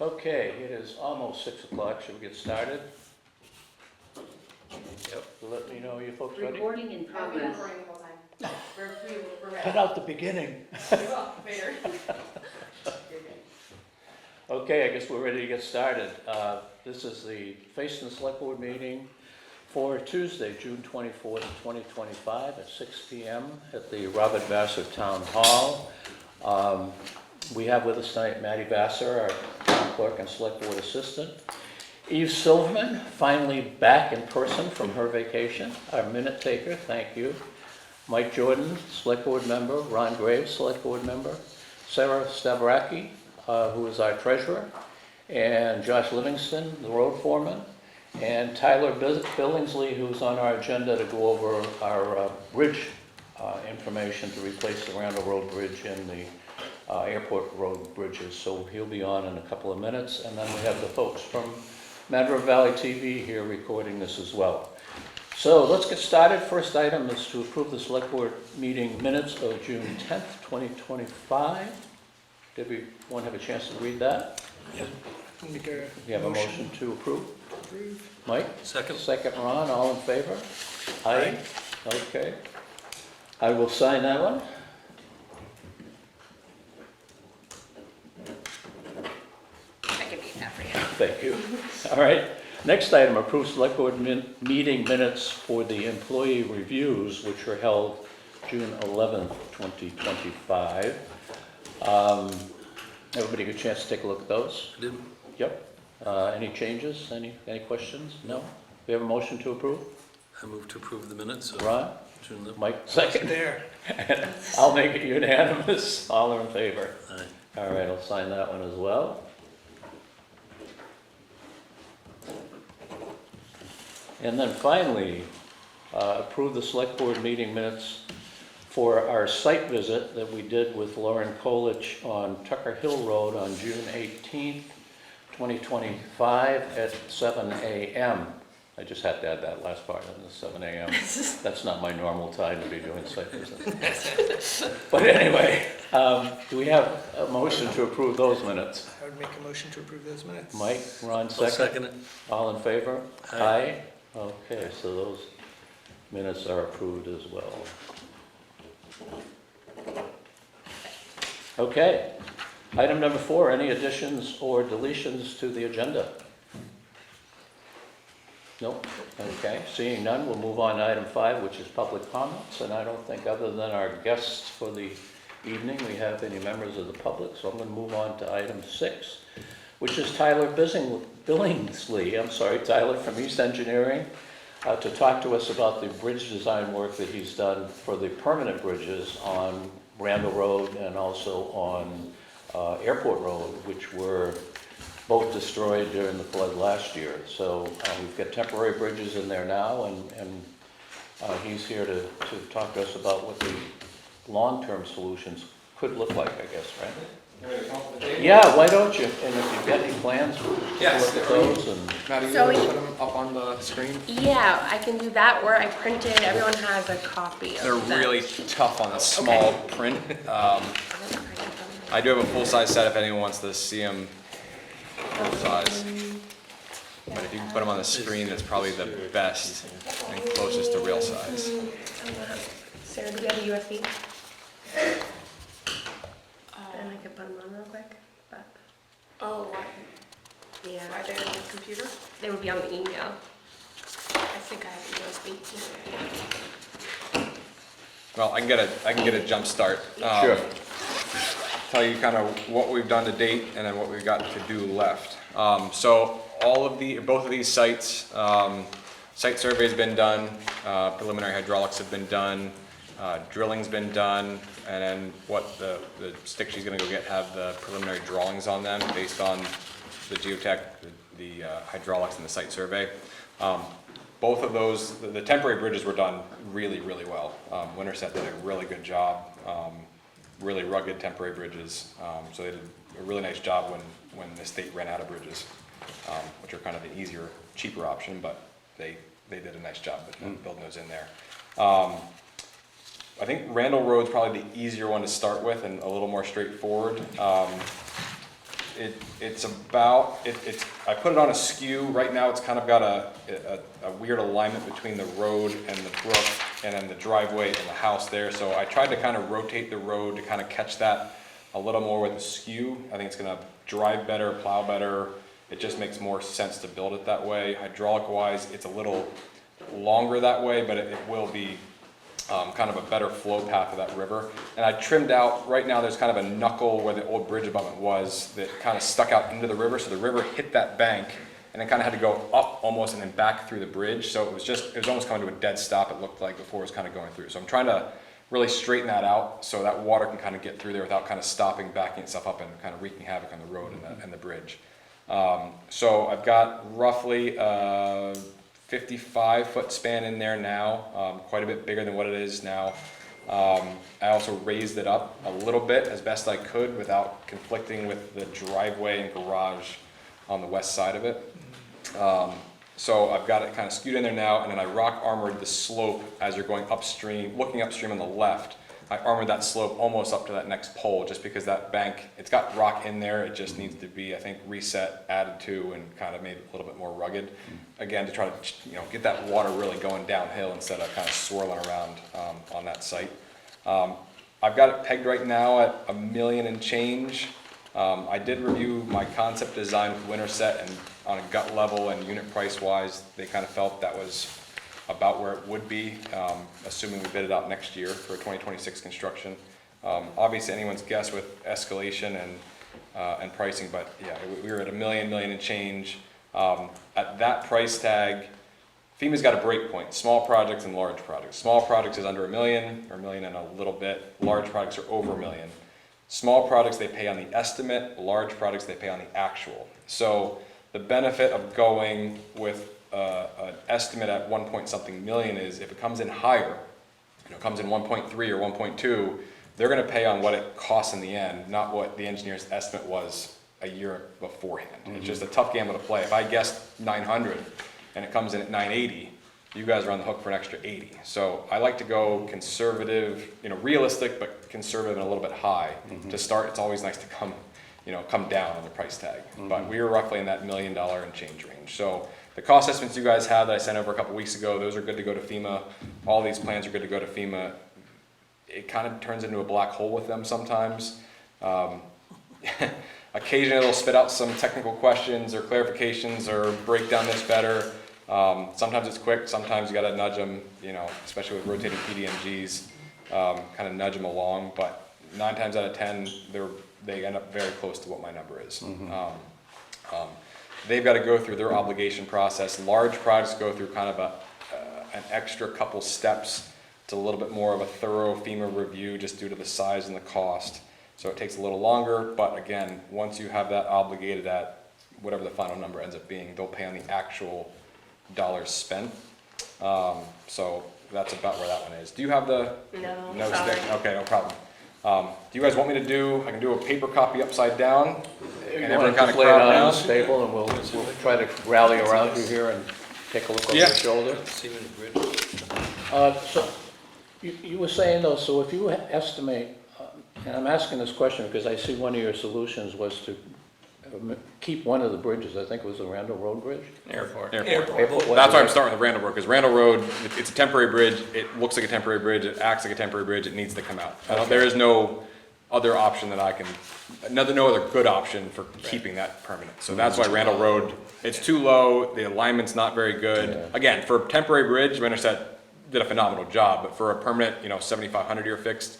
Okay, it is almost 6 o'clock. Should we get started? Yep. Let me know you folks ready. Recording in I've been progress. recording the whole time. We're ready. Cut out the beginning. Well, later. Okay, I guess we're ready to get started. This is the Fayston Selectboard meeting for Tuesday, June 24th, 2025 at 6 p.m. at the Robert Vassar Town Hall. We have with us tonight Maddie Vassar, our town clerk and select board assistant. Eve Silverman, finally back in person from her vacation, our minute taker, thank you. Mike Jordan, select board member. Ron Graves, select board member. Sarah Stavraki, who is our treasurer. And Josh Livingston, the road foreman. And Tyler Billingsley, who's on our agenda to go over our bridge information to replace the Randall Road Bridge and the airport road bridges. So he'll be on in a couple of minutes. And then we have the folks from Mad River Valley TV here recording this as well. So let's get started. First item is to approve the select board meeting minutes of June 10th, 2025. Did everyone have a chance to read that? Yep. We have a motion to approve. Mike? Second. Second, Ron, all in favor? Aye. Okay. I will sign that one. I can beat that for you. Thank you. All right. Next item, approve select board meeting minutes for the employee reviews, which were held June 11th, 2025. Everybody get a chance to take a look at those? Did. Yep. Any changes? Any questions? No? We have a motion to approve? I move to approve the minutes of Ron? June 11th. Mike, second. There. I'll make it unanimous. All in favor? Aye. All right, I'll sign that one as well. And then finally, approve the select board meeting minutes for our site visit that we did with Lauren Kolich on Tucker Hill Road on June 18th, 2025 at 7 a.m. I just had to add that last part of the 7 a.m. That's not my normal time to be doing site visits. But anyway, do we have a motion to approve those minutes? I would make a motion to approve those minutes. Mike, Ron, I'll second. second it. All in favor? Aye. Okay, so those minutes are approved as well. Okay, item number 4, any additions or deletions to the agenda? Nope, okay, seeing none, we'll move on to item 5, which is public comments, and I don't think other than our guests for the evening, we have any members of the public, so I'm gonna move on to item 6, which is Tyler Billingsley, Tyler from East Engineering, to talk to us about the bridge design work that he's done for the permanent bridges on Randall Road and also on Airport Road, which were both destroyed during the flood last year. So we've got temporary bridges in there now, and he's here to talk to us about what the long-term solutions could look like, I guess, right? Yeah, why don't you? And if you've got any plans, we'll Yes. look at those. And Maddie, you So want to we- put them up on the screen? Yeah, I can do that, or I printed, everyone has a copy of They're that. really tough on the small print. I do have a full-size set if anyone wants to see them full-size. But if you can put them on the screen, that's probably the best and closest to real size. Sarah, do we have a USB? And I could put them on real quick, but, Oh, why? yeah. Are they on the computer? They would be on the email. I think I have a USB. Well, I can get a jump start. Sure. Tell you kind of what we've done to date and then what we've got to do left. So both of these sites, site survey's been done, preliminary hydraulics have been done, drilling's been done, and then what the stick she's gonna go get have the preliminary drawings on them based on the geotech, the hydraulics and the site survey. Both of those, the temporary bridges were done really, really well. Winterset did a really good job. Really rugged temporary bridges. So they did a really nice job when the state ran out of bridges, which are kind of the easier, cheaper option, but they did a nice job of building those in there. I think Randall Road's probably the easier one to start with and a little more straightforward. it's about, it's, I put it on a skew. Right now, it's kind of got a weird alignment between the road and the brook, and then the driveway and the house there. So I tried to kind of rotate the road to kind of catch that a little more with the skew. I think it's gonna drive better, plow better. It just makes more sense to build it that way. Hydraulic wise, it's a little longer that way, but it will be kind of a better flow path of that river. And I trimmed out, right now there's kind of a knuckle where the old bridge abutment was that kind of stuck out into the river. So the river hit that bank and it kind of had to go up almost and then back through the bridge. So it was almost coming to a dead stop, it looked like, before it was kind of going through. So I'm trying to really straighten that out so that water can kind of get through there without kind of stopping, backing itself up and kind of wreaking havoc on the road and the bridge. So I've got roughly 55-foot span in there now, quite a bit bigger than what it is now. I also raised it up a little bit as best I could without conflicting with the driveway and garage on the west side of it. So I've got it kind of skewed in there now, and then I rock armored the slope as you're going upstream, looking upstream on the left. I armored that slope almost up to that next pole, just because that bank, it's got rock in there, it just needs to be, I think, reset, added to, and kind of made it a little bit more rugged. Again, to try to, get that water really going downhill instead of kind of swirling around on that site. I've got it pegged right now at $1 million and change. I did review my concept design with Winterset, and on a gut level and unit price wise, they kind of felt that was about where it would be, assuming we bid it out next year for 2026 construction. Obviously, anyone's guess with escalation and pricing, but yeah, we were at $1 million and change. At that price tag, FEMA's got a break point: small projects and large projects. Small projects is under $1 million, or $1 million and a little bit. Large projects are over $1 million. Small projects, they pay on the estimate. Large projects, they pay on the actual. So the benefit of going with an estimate at 1 point something million is, if it comes in higher, comes in 1.3 or 1.2, they're going to pay on what it costs in the end, not what the engineer's estimate was a year beforehand. It's just a tough gamble to play. If I guessed 900 and it comes in at 980, you guys are on the hook for an extra 80. So I like to go conservative, realistic, but conservative and a little bit high. To start, it's always nice to come down on the price tag. But we were roughly in that $1 million and change range. So the cost estimates you guys have that I sent over a couple weeks ago, those are good to go to FEMA. All these plans are good to go to FEMA. It kind of turns into a black hole with them sometimes. Occasionally they'll spit out some technical questions or clarifications or break down this better. Sometimes it's quick, sometimes you gotta nudge them, especially with rotating PDMGs, kind of nudge them along, but 9 times out of 10, they end up very close to what my number is. They've got to go through their obligation process. Large projects go through kind of an extra couple steps. It's a little bit more of a thorough FEMA review just due to the size and the cost. So it takes a little longer, but again, once you have that obligated at whatever the final number ends up being, they'll pay on the actual dollars spent. So that's about where that one is. Do you have the No, stick? sorry. Okay, no problem. Do you guys want me to do, I can do a paper copy upside down? You And want everyone to kind just of lay it crowd out on down? the table, and we'll try to rally around you here and take a look over Yeah. your shoulder. Seaman Bridge. So you were saying though, so if you estimate, and I'm asking this question because I see one of your solutions was to keep one of the bridges, I think it was the Randall Road Bridge? Airport. Airport, what That's is why I'm it? starting with Randall Road, because Randall Road, it's a temporary bridge, it looks like a temporary bridge, it acts like a temporary bridge, it needs to come out. There is no other option that I can, no other good option for keeping that permanent. So that's why Randall Road, it's too low, the alignment's not very good. Yeah. Again, for a temporary bridge, Winterset did a phenomenal job, but for a permanent, 7,500 year fixed,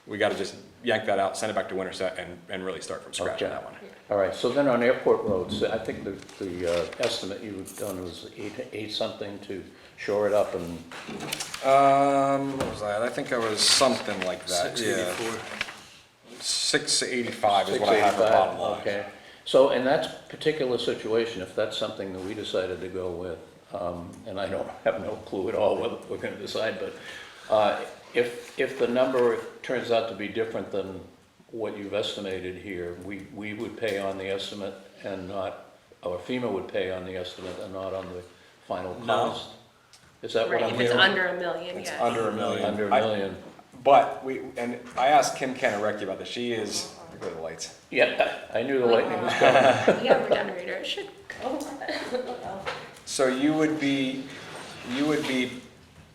we gotta just yank that out, send it back to Winterset and really start from scratch on Okay. that one. All right, so then on airport roads, I think the estimate you've done was eight something to shore it up and, What was that? I think I was something like that, yeah. 684. 685 is what I have for bottom line. okay. So in that particular situation, if that's something that we decided to go with, and I have no clue at all what we're gonna decide, but if the number turns out to be different than what you've estimated here, we would pay on the estimate and not, or FEMA would pay on the estimate and not on the final cost? Is that what Right, I'm if it's hearing? under $1 million, It's yes. under $1 million. Under $1 million. But and I asked Kim Canarecki about this. She is for the lights. Yeah, I knew the lightning was coming. We have a generator, it should go. So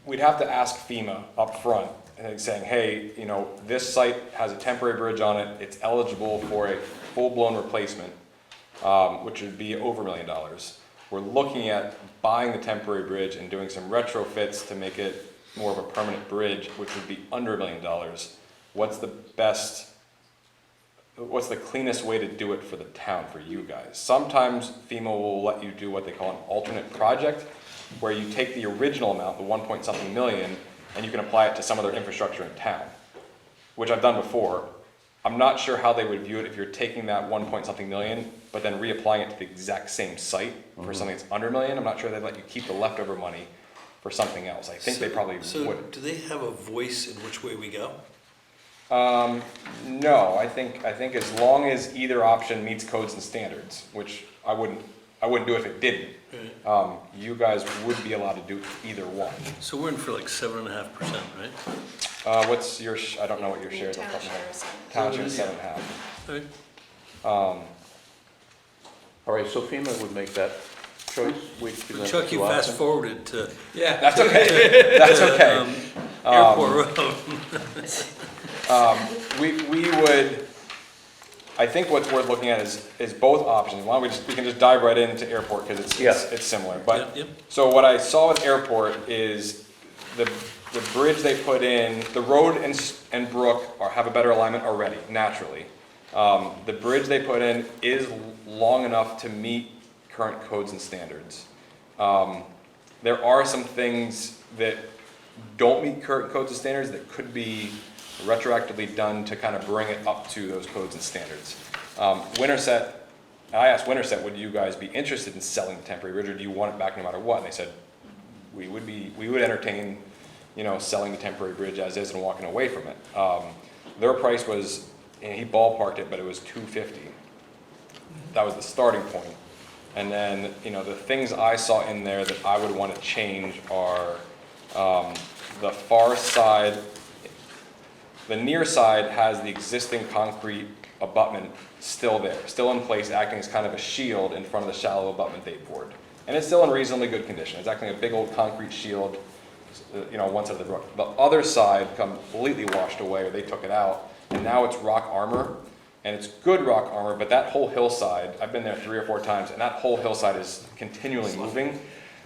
we'd have to ask FEMA up front, and saying, hey, you know, this site has a temporary bridge on it, it's eligible for a full-blown replacement, which would be over $1 million. We're looking at buying the temporary bridge and doing some retrofits to make it more of a permanent bridge, which would be under $1 million. What's the cleanest way to do it for the town, for you guys? Sometimes FEMA will let you do what they call an alternate project, where you take the original amount, the 1-point-something million, and you can apply it to some other infrastructure in town, which I've done before. I'm not sure how they would view it if you're taking that 1-point-something million, but then reapplying it to the exact same site for something that's under $1 million. I'm not sure they'd let you keep the leftover money for something else. I think they probably So would. do they have a voice in which way we go? No, I think as long as either option meets codes and standards, which I wouldn't do if it didn't. You guys would be allowed to do either one. So we're in for like 7.5%, right? What's your, I don't know what your shares are. Town share is Town share Yeah. 7.5. Right. All right, so FEMA would make that choice. We present Chuck, two you fast options. forwarded to Yeah, that's okay. That's okay. Airport Road. We would, I think what's worth looking at is both options. Why don't we can just dive right into airport because it's similar. But Yep. so what I saw with airport is the bridge they put in, the road and brook have a better alignment already, naturally. The bridge they put in is long enough to meet current codes and standards. There are some things that don't meet current codes and standards that could be retroactively done to kind of bring it up to those codes and standards. Winterset, I asked Winterset, would you guys be interested in selling the temporary bridge, or do you want it back no matter what? And they said, we would entertain, you know, selling the temporary bridge as is and walking away from it. Their price was, and he ballparked it, but it was $250. That was the starting point. And then, you know, the things I saw in there that I would want to change are the far side. The near side has the existing concrete abutment still there, still in place, acting as kind of a shield in front of the shallow abutment they poured. And it's still in reasonably good condition. It's acting a big old concrete shield, you know, one side of the brook. The other side completely washed away, or they took it out, and now it's rock armor. And it's good rock armor, but that whole hillside, I've been there 3 or 4 times, and that whole hillside is continually moving.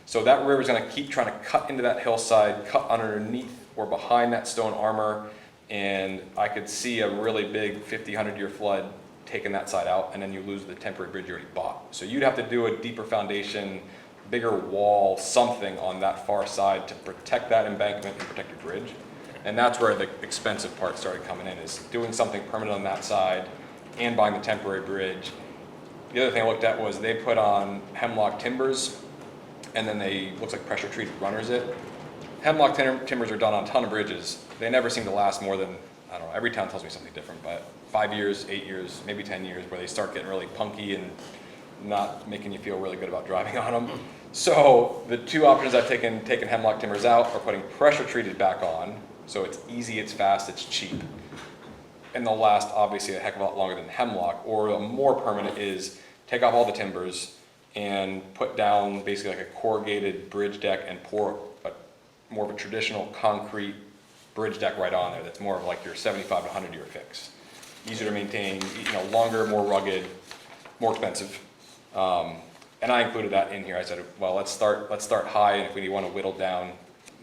So that river's gonna keep trying to cut into that hillside, cut underneath or behind that stone armor, and I could see a really big 50, 100-year flood taking that side out, and then you lose the temporary bridge you already bought. So you'd have to do a deeper foundation, bigger wall, something on that far side to protect that embankment and protect your bridge. And that's where the expensive part started coming in, is doing something permanent on that side and buying the temporary bridge. The other thing I looked at was they put on hemlock timbers, and then they, looks like pressure treated runners it. Hemlock timbers are done on a ton of bridges. They never seem to last more than, I don't know, every town tells me something different, but 5 years, 8 years, maybe 10 years, where they start getting really punky and not making you feel really good about driving on them. So the two options I've taken hemlock timbers out or putting pressure treated back on, so it's easy, it's fast, it's cheap. And they'll last obviously a heck of a lot longer than hemlock, or a more permanent is take off all the timbers and put down basically like a corrugated bridge deck and pour more of a traditional concrete bridge deck right on there. That's more of like your 75 to 100-year fix. Easier to maintain, you know, longer, more rugged, more expensive. And I included that in here. I said, well, let's start high, and if we want to whittle down,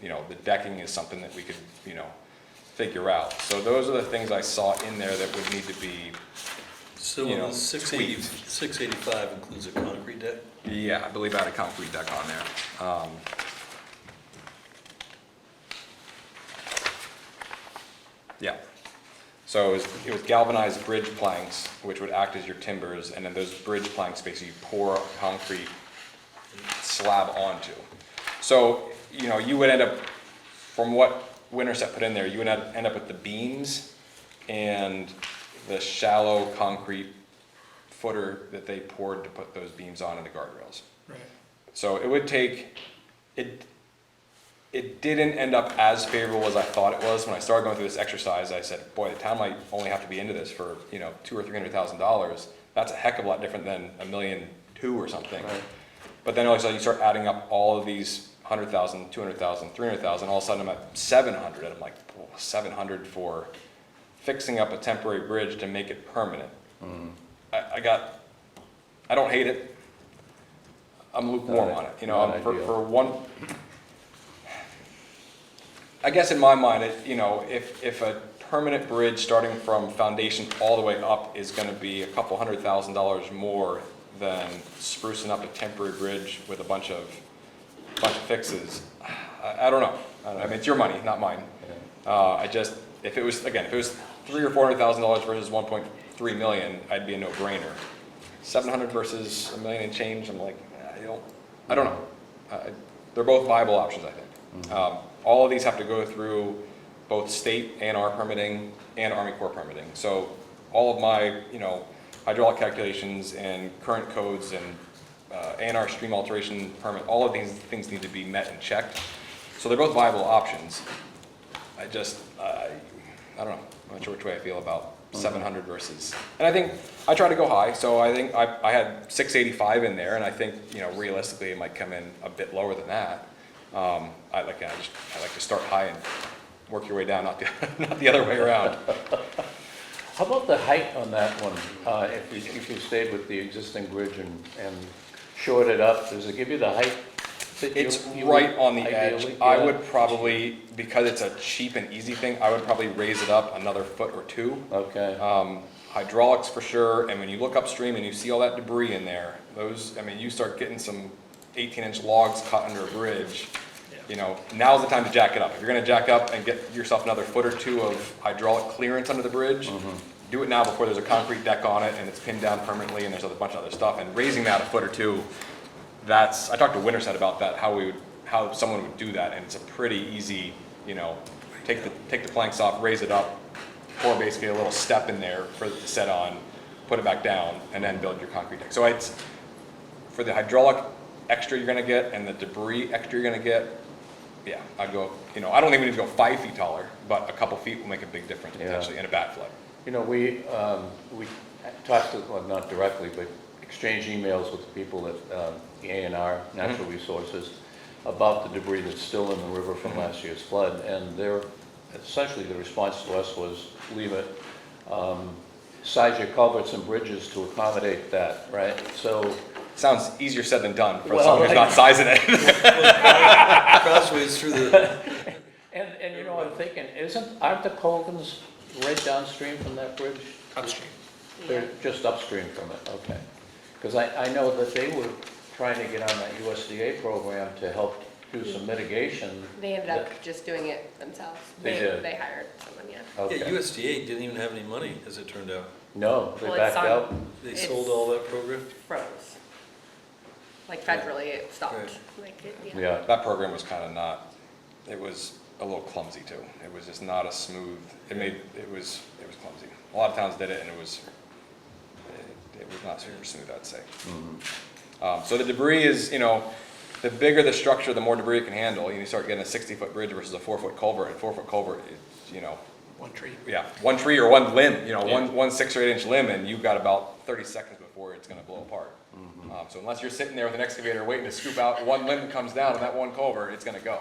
you know, the decking is something that we could, you know, figure out. So those are the things I saw in there that would need to be, So you know, the 685 includes a concrete deck? yeah, I believe I had a concrete deck on there. Yeah. So it was galvanized bridge planks, which would act as your timbers, and then those bridge planks basically you pour a concrete slab onto. So, you know, you would end up, from what Winterset put in there, you would end up with the beams and the shallow concrete footer that they poured to put those beams on and the guardrails. Right. So it would take, it didn't end up as favorable as I thought it was. When I started going through this exercise, I said, boy, the town might only have to be into this for, you know, $200,000 or $300,000. That's a heck of a lot different than $1.2 million or something. Right. But then all of a sudden you start adding up all of these 100,000, 200,000, 300,000, all of a sudden I'm at 700, and I'm like, oh, 700 for fixing up a temporary bridge to make it permanent. I don't hate it. I'm lukewarm on it. You know, Not for ideal. one, I guess in my mind, you know, if a permanent bridge starting from foundation all the way up is gonna be a couple $100,000 more than sprucing up a temporary bridge with a bunch of fixes, I don't know. I mean, it's your money, not mine. If it was $300,000 or $400,000 versus 1.3 million, I'd be a no-brainer. 700 versus $1 million and change, I'm like, I don't know. They're both viable options, I think. All of these have to go through both state and our permitting and Army Corps permitting. So all of my, you know, hydraulic calculations and current codes and A&R stream alteration permit, all of these things need to be met and checked. So they're both viable options. I don't know. I'm not sure which way I feel about 700 versus, and I think I try to go high, so I think I had 685 in there, and I think, you know, realistically it might come in a bit lower than that. I like to start high and work your way down, not the other way around. How about the height on that one? If you stayed with the existing bridge and shored it up, does it give you the height? that It's you right would on the edge. ideally- I yeah. would probably, because it's a cheap and easy thing, I would probably raise it up another foot or two. Okay, Hydraulics for sure, and when you look upstream and you see all that debris in there, you start getting some 18-inch logs caught under a bridge. You know, now's the time to jack it up. If you're gonna jack up and get yourself another foot or two of hydraulic clearance under the bridge, do it now before there's a concrete deck on it and it's pinned down permanently and there's a bunch of other stuff. And raising that a foot or two, I talked to Winterset about that, how someone would do that, and it's a pretty easy, you know, take the planks off, raise it up, pour basically a little step in there for it to set on, put it back down, and then build your concrete deck. So it's, for the hydraulic extra you're gonna get and the debris extra you're gonna get, yeah, I'd go, you know, I don't think we need to go 5 feet taller, but a couple feet will make a big difference Yeah. potentially in a bad flood. you know, we talked to, well, not directly, but exchanged emails with the people at the A&R, Natural Resources, about the debris that's still in the river from last year's flood, and essentially the response to us was, leave it, size your culverts and bridges to accommodate that, right? So, Sounds easier said than done for Well, someone who's not sizing it. Crossways through the, and you know, I'm thinking, aren't the Colgans right downstream from that bridge? Upstream. They're just upstream from it, okay. Because I know that they were trying to get on that USDA program to help do some mitigation. They ended up just doing it themselves. They did. They hired someone, yeah. Okay. yeah, USDA didn't even have any money, as it turned out. No, they Well, it's backed on- out. They It's- sold all that program? Froze. Like federally, it stopped. Right. Like, Yeah, That program was kind of not, it was a little clumsy too. It was just not a smooth, it was clumsy. A lot of towns did it and it was not super smooth, I'd say. So the debris is, you know, the bigger the structure, the more debris it can handle. You start getting a 60-foot bridge versus a 4-foot culvert. A 4-foot culvert, you know, One tree. yeah, one tree or one limb, you know, Yeah. one 6 or 8 inch limb, and you've got about 30 seconds before it's gonna blow apart. So unless you're sitting there with an excavator waiting to scoop out one limb that comes down on that one culvert, it's gonna go.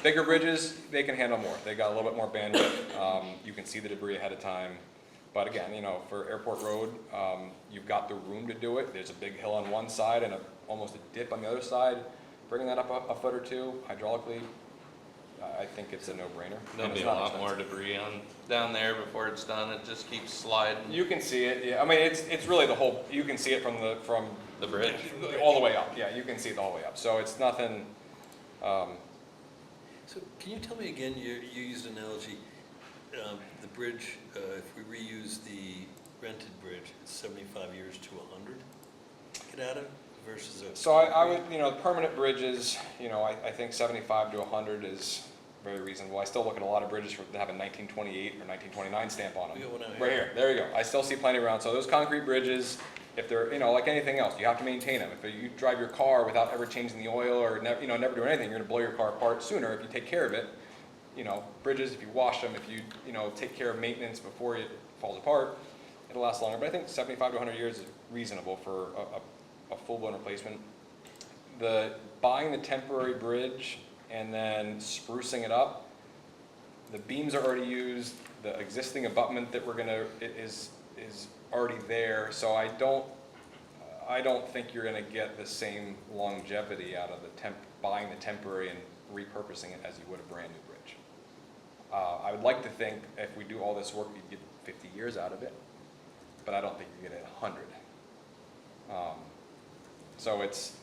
Bigger bridges, they can handle more. They got a little bit more bandwidth. You can see the debris ahead of time. But again, you know, for Airport Road, you've got the room to do it. There's a big hill on one side and almost a dip on the other side. Bringing that up a foot or two hydraulically, I think it's a no-brainer. There'll And be it's a not lot more expensive. debris down there before it's done, it just keeps sliding. You can see it, yeah. I mean, it's really the whole, you can see it from The bridge. all the way up. Yeah, you can see it the whole way up. So it's nothing, So can you tell me again, you used an analogy, the bridge, if we reuse the rented bridge, it's 75 years to 100 to get out of versus a. so I would, you know, permanent bridges, you know, I think 75 to 100 is very reasonable. I still look at a lot of bridges that have a 1928 or 1929 stamp on them. We got one out here. Right here, there you go. I still see plenty around. So those concrete bridges, if they're, like anything else, you have to maintain them. If you drive your car without ever changing the oil or never doing anything, you're gonna blow your car apart sooner if you take care of it. Bridges, if you wash them, if you, take care of maintenance before it falls apart, it'll last longer. But I think 75 to 100 years is reasonable for a full-blown replacement. Buying the temporary bridge and then sprucing it up, the beams are already used, the existing abutment that is already there, so I don't think you're gonna get the same longevity out of buying the temporary and repurposing it as you would a brand new bridge. I would like to think if we do all this work, you'd get 50 years out of it, but I don't think you're gonna get 100. So it's,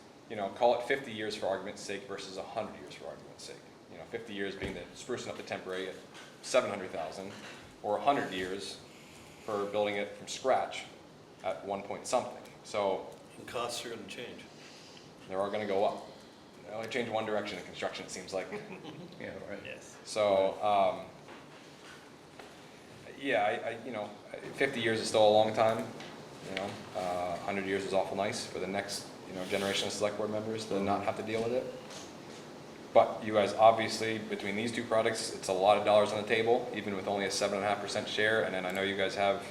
call it 50 years for argument's sake versus 100 years for argument's sake. 50 years being the sprucing up the temporary at $700,000, or 100 years for building it from scratch at 1 point something. So And costs are gonna change. they are going to go up. They only change one direction in construction, it seems like. Yeah, right. Yes. So, yeah, 50 years is still a long time. 100 years is awful nice for the next, generation of select board members to not have to deal with it. But you guys, obviously, between these two products, it's a lot of dollars on the table, even with only a 7.5% share. And then I know you guys have,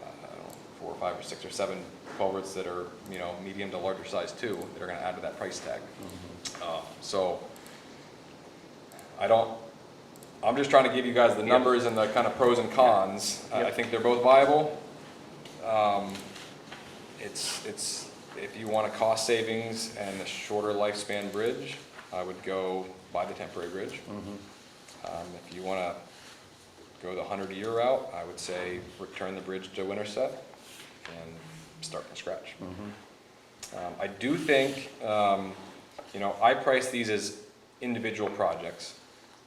I don't know, 4 or 5 or 6 or 7 culverts that are, medium to larger size too, that are going to add to that price tag. So I'm just trying to give you guys the numbers and the kind of pros and cons. I think they're both viable. If you want a cost savings and a shorter lifespan bridge, I would go buy the temporary bridge. If you want to go the 100-year route, I would say return the bridge to Winterset and start from scratch. I do think, I price these as individual projects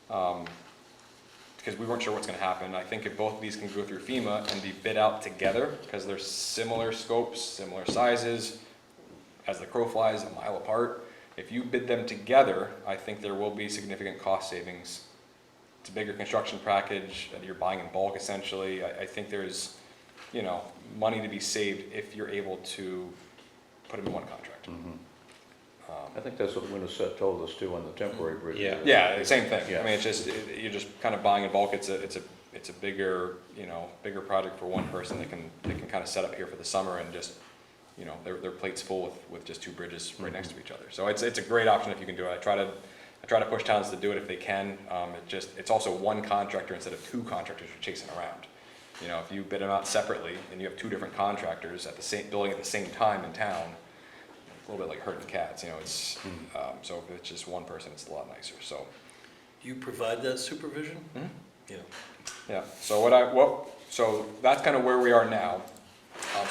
because we weren't sure what's going to happen. I think if both of these can go through FEMA and be bid out together, because they're similar scopes, similar sizes, as the crow flies, a mile apart, if you bid them together, I think there will be significant cost savings. It's a bigger construction package that you're buying in bulk, essentially. I think there's, money to be saved if you're able to put them in one contract. I think that's what Winterset told us too on the temporary bridge. Yeah, same thing. Yeah. I mean, you're just kind of buying in bulk. It's a bigger, bigger project for one person. They can kind of set up here for the summer and just, their plate's full with just 2 bridges right next to each other. So it's a great option if you can do it. I try to push towns to do it if they can. It's also one contractor instead of 2 contractors you're chasing around. If you bid them out separately and you have 2 different contractors building at the same time in town, a little bit like herding cats. So if it's just one person, it's a lot nicer. So. Do you provide that supervision? Yeah. Yeah, so that's kind of where we are now.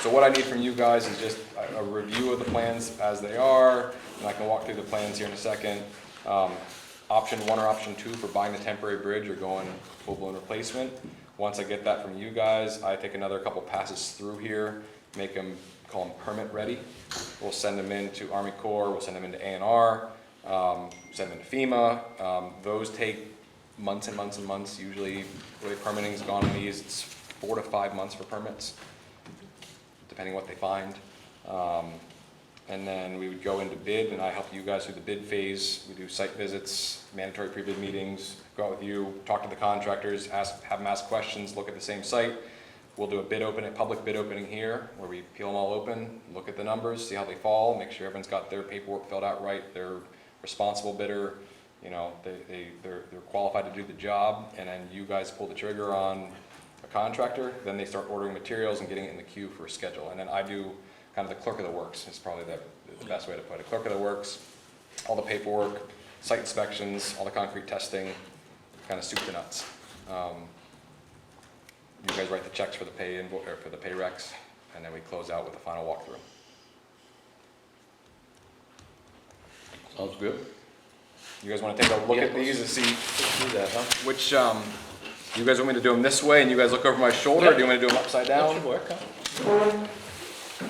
So what I need from you guys is just a review of the plans as they are, and I can walk through the plans here in a second. Option 1 or option 2 for buying the temporary bridge or going full-blown replacement. Once I get that from you guys, I take another couple passes through here, call them permit ready. We'll send them into Army Corps, we'll send them into A&R, send them into FEMA. Those take months and months and months. Usually, the way permitting's gone on these, it's 4 to 5 months for permits, depending what they find. And then we would go into bid, and I help you guys through the bid phase. We do site visits, mandatory pre-bid meetings, go out with you, talk to the contractors, have them ask questions, look at the same site. We'll do a public bid opening here, where we peel them all open, look at the numbers, see how they fall, make sure everyone's got their paperwork filled out right, they're responsible bidder, they're qualified to do the job, and then you guys pull the trigger on a contractor, then they start ordering materials and getting it in the queue for a schedule. And then I do kind of the clerk of the works, is probably the best way to put it. Clerk of the works, all the paperwork, site inspections, all the concrete testing, kind of soup to nuts. You guys write the checks for the pay recs, and then we close out with the final walkthrough. Sounds good. You guys want to take a look at these and see Let's do that, huh? which, you guys want me to do them this way and you guys look over my shoulder, or do you want me to do them upside That down? should work, huh? You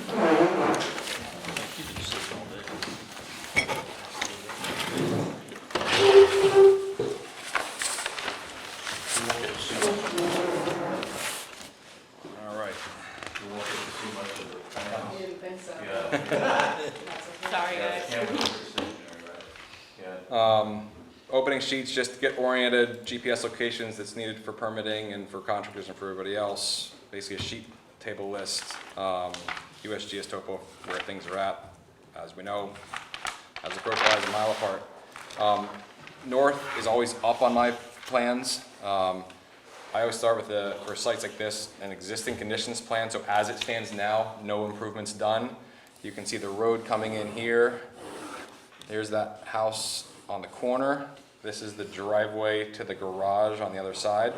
can just sit all day. opening sheets just to get oriented, GPS locations that's needed for permitting and for contractors and for everybody else. Basically a sheet table list, USGS topo where things are at, as we know, as the crow flies a mile apart. North is always up on my plans. I always start with for sites like this, an existing conditions plan. So as it stands now, no improvements done. You can see the road coming in here. There's that house on the corner. This is the driveway to the garage on the other side.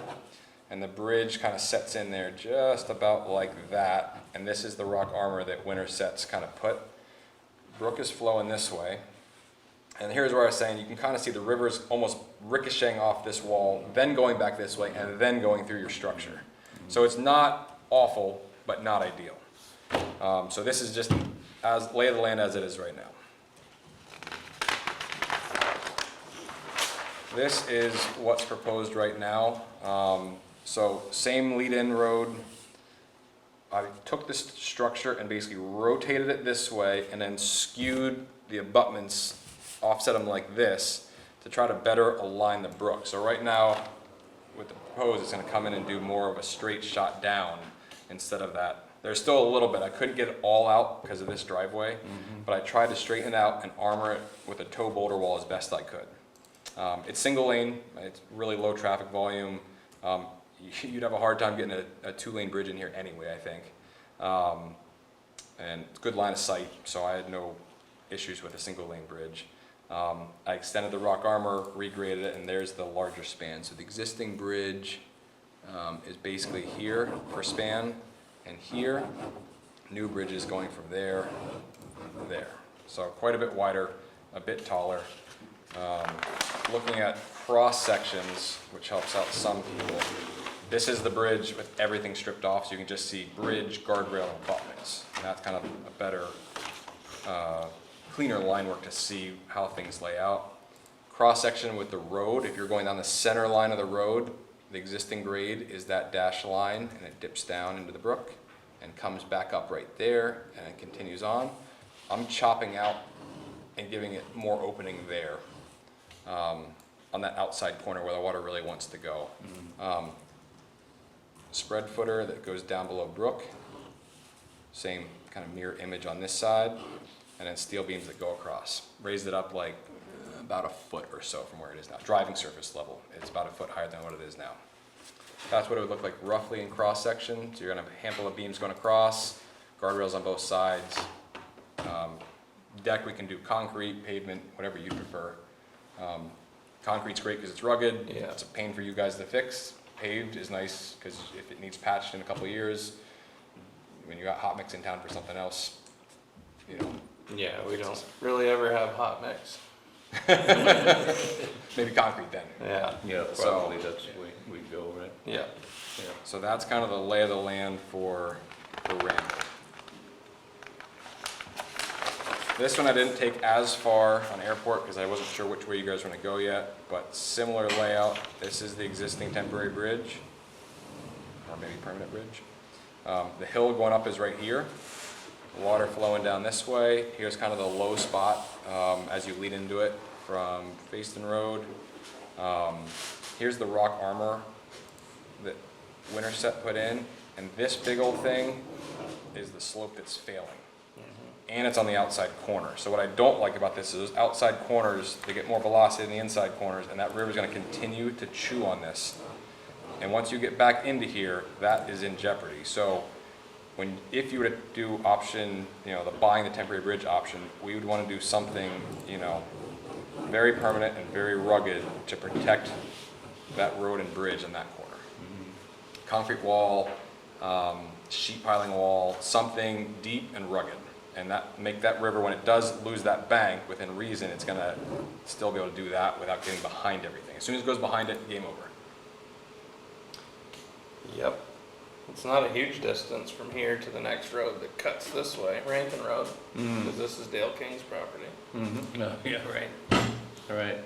And the bridge kind of sets in there just about like that. And this is the rock armor that Wintersets kind of put. Brook is flowing this way. And here's where I was saying, you can kind of see the river's almost ricocheting off this wall, then going back this way, and then going through your structure. So it's not awful, but not ideal. So this is just as lay of the land as it is right now. This is what's proposed right now. So same lead-in road. I took this structure and basically rotated it this way and then skewed the abutments, offset them like this to try to better align the brook. So right now, with the proposed, it's gonna come in and do more of a straight shot down instead of that. There's still a little bit, I couldn't get it all out because of this driveway, but I tried to straighten it out and armor it with a toe boulder wall as best I could. It's single lane, it's really low traffic volume. You'd have a hard time getting a 2-lane bridge in here anyway, I think. And it's good line of sight, so I had no issues with a single lane bridge. I extended the rock armor, regraded it, and there's the larger span. So the existing bridge is basically here for span, and here. New bridge is going from there to there. So quite a bit wider, a bit taller. Looking at cross sections, which helps out some people. This is the bridge with everything stripped off, so you can just see bridge, guardrail, and abutments. And that's kind of a better, cleaner line work to see how things lay out. Cross section with the road, if you're going down the center line of the road, the existing grade is that dashed line, and it dips down into the brook and comes back up right there, and it continues on. I'm chopping out and giving it more opening there, on that outside corner where the water really wants to go. Spread footer that goes down below brook, same kind of mirror image on this side, and then steel beams that go across. Raised it up like about a foot or so from where it is now. Driving surface level, it's about a foot higher than what it is now. That's what it would look like roughly in cross section. So you're gonna have a handful of beams going across, guardrails on both sides. Deck, we can do concrete, pavement, whatever you prefer. Concrete's great because it's rugged. Yeah. It's a pain for you guys to fix. Paved is nice because if it needs patched in a couple of years, when you got hot mix in town for something else, you know. Yeah, we don't really ever have hot mix. Maybe concrete then. Yeah. Yeah, So- probably that's the way we go, right? Yeah. Yeah. So that's kind of the lay of the land for Randall. This one I didn't take as far on airport because I wasn't sure which way you guys were gonna go yet, but similar layout. This is the existing temporary bridge, or maybe permanent bridge. The hill going up is right here. Water flowing down this way. Here's kind of the low spot as you lead into it from Fayston Road. Here's the rock armor that Winterset put in, and this big old thing is the slope that's failing. And it's on the outside corner. So what I don't like about this is those outside corners, they get more velocity than the inside corners, and that river's gonna continue to chew on this. And once you get back into here, that is in jeopardy. So if you were to do option, the buying the temporary bridge option, we would wanna do something, very permanent and very rugged to protect that road and bridge in that corner. Concrete wall, sheet piling wall, something deep and rugged. And make that river, when it does lose that bank, within reason, it's gonna still be able to do that without getting behind everything. As soon as it goes behind it, game over. Yep. It's not a huge distance from here to the next road that cuts this way, Rankin Road, because this is Dale King's property. No, yeah, right. All right.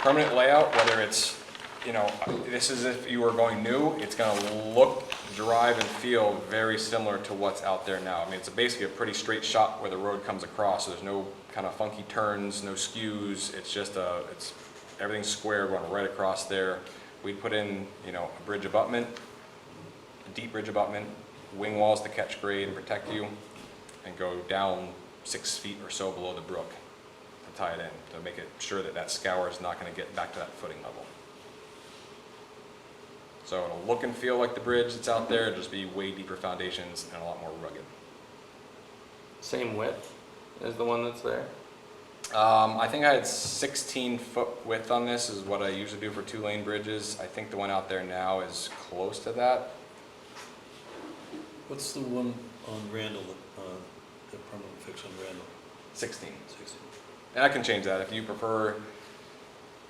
Permanent layout, whether it's you know, this is if you were going new, it's gonna look, drive, and feel very similar to what's out there now. I mean, it's basically a pretty straight shot where the road comes across, so there's no kind of funky turns, no skews, it's just everything's square going right across there. We put in, you know, a bridge abutment, a deep bridge abutment, wing walls to catch grade and protect you, and go down 6 feet or so below the brook to tie it in, to make it sure that that scour is not gonna get back to that footing level. So it'll look and feel like the bridge that's out there, it'll just be way deeper foundations and a lot more rugged. Same width as the one that's there? I think I had 16-foot width on this, is what I usually do for 2-lane bridges. I think the one out there now is close to that. What's the one on Randall, the permanent fix on Randall? 16. 16. And I can change that if you prefer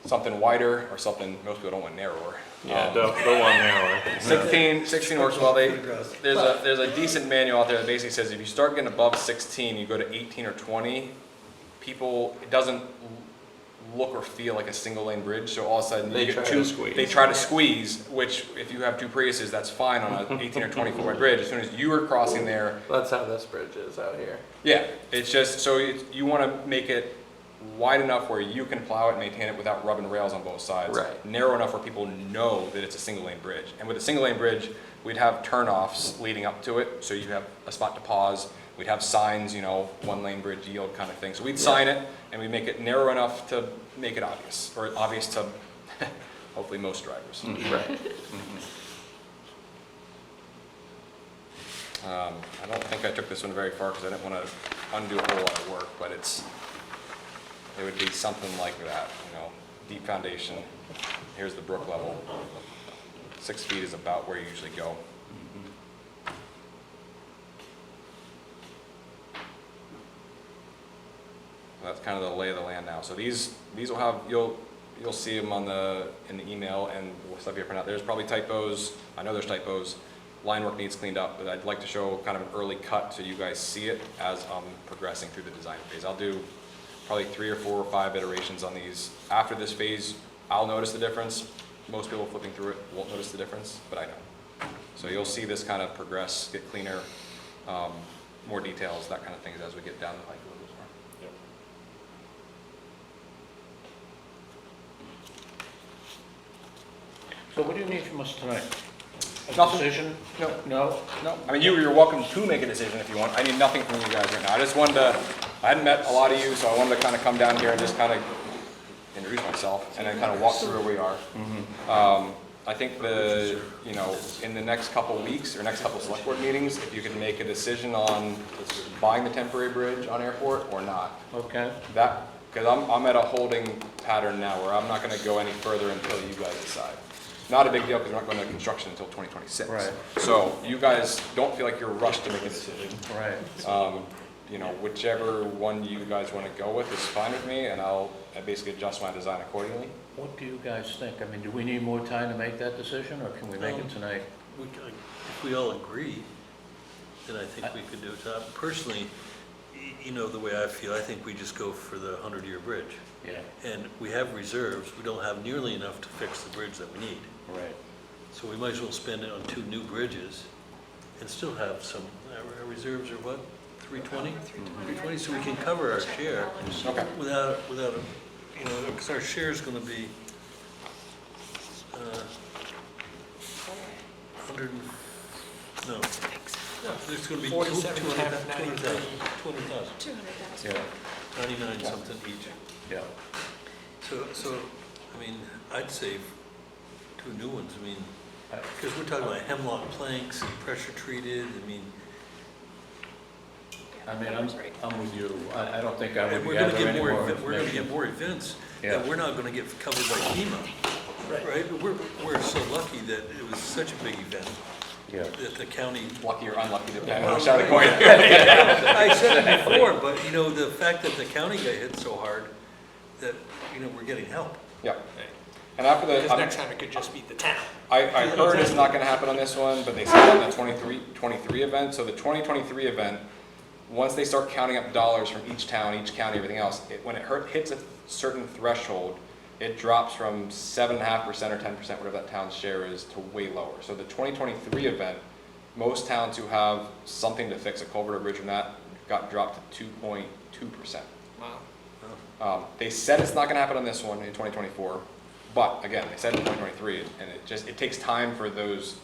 something wider or something, most people don't want narrower. Yeah, don't want narrower. 16 works well. There's a decent manual out there that basically says if you start getting above 16, you go to 18 or 20, it doesn't look or feel like a single lane bridge, so all of a sudden They try to squeeze. which if you have 2 Priuses, that's fine on an 18 or 20 foot wide bridge. As soon as you are crossing there, That's how this bridge is out here. yeah, it's just, so you want to make it wide enough where you can plow it and maintain it without rubbing rails on both sides. Right. Narrow enough where people know that it's a single lane bridge. And with a single lane bridge, we'd have turnoffs leading up to it, so you have a spot to pause. We'd have signs, you know, 1 lane bridge yield kind of thing. So we'd sign it and we'd make it narrow enough to make it obvious, or obvious to hopefully most drivers. Right. I don't think I took this one very far because I didn't want to undo a whole lot of work, but it would be something like that, you know, deep foundation. Here's the brook level. 6 feet is about where you usually go. That's kind of the lay of the land now. So these will have, you'll see them in the email and stuff you print out. There's probably typos. I know there's typos. Line work needs cleaned up, but I'd like to show kind of an early cut so you guys see it as I'm progressing through the design phase. I'll do probably 3 or 4 or 5 iterations on these. After this phase, I'll notice the difference. Most people flipping through it won't notice the difference, but I know. So you'll see this kind of progress, get cleaner, more details, that kind of things as we get down the pike a little bit more. So what do you need from us tonight? A Nothing. decision? No. No? No, I mean, you're welcome to make a decision if you want. I need nothing from you guys right now. I just wanted to, I hadn't met a lot of you, so I wanted to kind of come down here and just kind of introduce myself and then kind of walk through where we are. I think you know, in the next couple weeks or next couple select board meetings, if you could make a decision on buying the temporary bridge on airport or not. Okay. Because I'm at a holding pattern now where I'm not going to go any further until you guys decide. Not a big deal because we're not going to construction until 2026. Right. So you guys don't feel like you're rushed to make a decision. Right. You know, whichever one you guys want to go with is fine with me, and I basically adjust my design accordingly. What do you guys think? I mean, do we need more time to make that decision, or can we make it tonight? If we all agree, then I think we could do it. Personally, you know the way I feel, I think we just go for the 100-year bridge. Yeah. And we have reserves, we don't have nearly enough to fix the bridge that we need. Right. So we might as well spend it on 2 new bridges and still have some, our reserves are what, 320? 320, so we can cover our share Okay. without you know, because our share is gonna be 100, no, there's gonna be 47, 200,000. 200,000. Yeah. 99 something each. Yeah. So, I mean, I'd say 2 new ones, I mean, because we're talking about hemlock planks and pressure treated, I mean. I mean, I'm with you. I don't think I And would we're gonna gather get any more, more we're gonna get information. more events Yeah. that we're not gonna get covered by FEMA, right? But we're so lucky that it was such a big event Yeah. that the county. Lucky or unlucky, depending Well, on which side of the coin. I said it before, but you know, the fact that the county got hit so hard, that, you know, we're getting help. Yeah. And after the, Because next time it could just be the town. I heard it's not gonna happen on this one, but they said on the 23 event, so the 2023 event, once they start counting up dollars from each town, each county, everything else, when it hits a certain threshold, it drops from 7.5% or 10%, whatever that town's share is, to way lower. So the 2023 event, most towns who have something to fix, a culvert or bridge from that, got dropped to 2.2%. Wow. They said it's not gonna happen on this one in 2024, but again, they said in 2023, and it takes time for those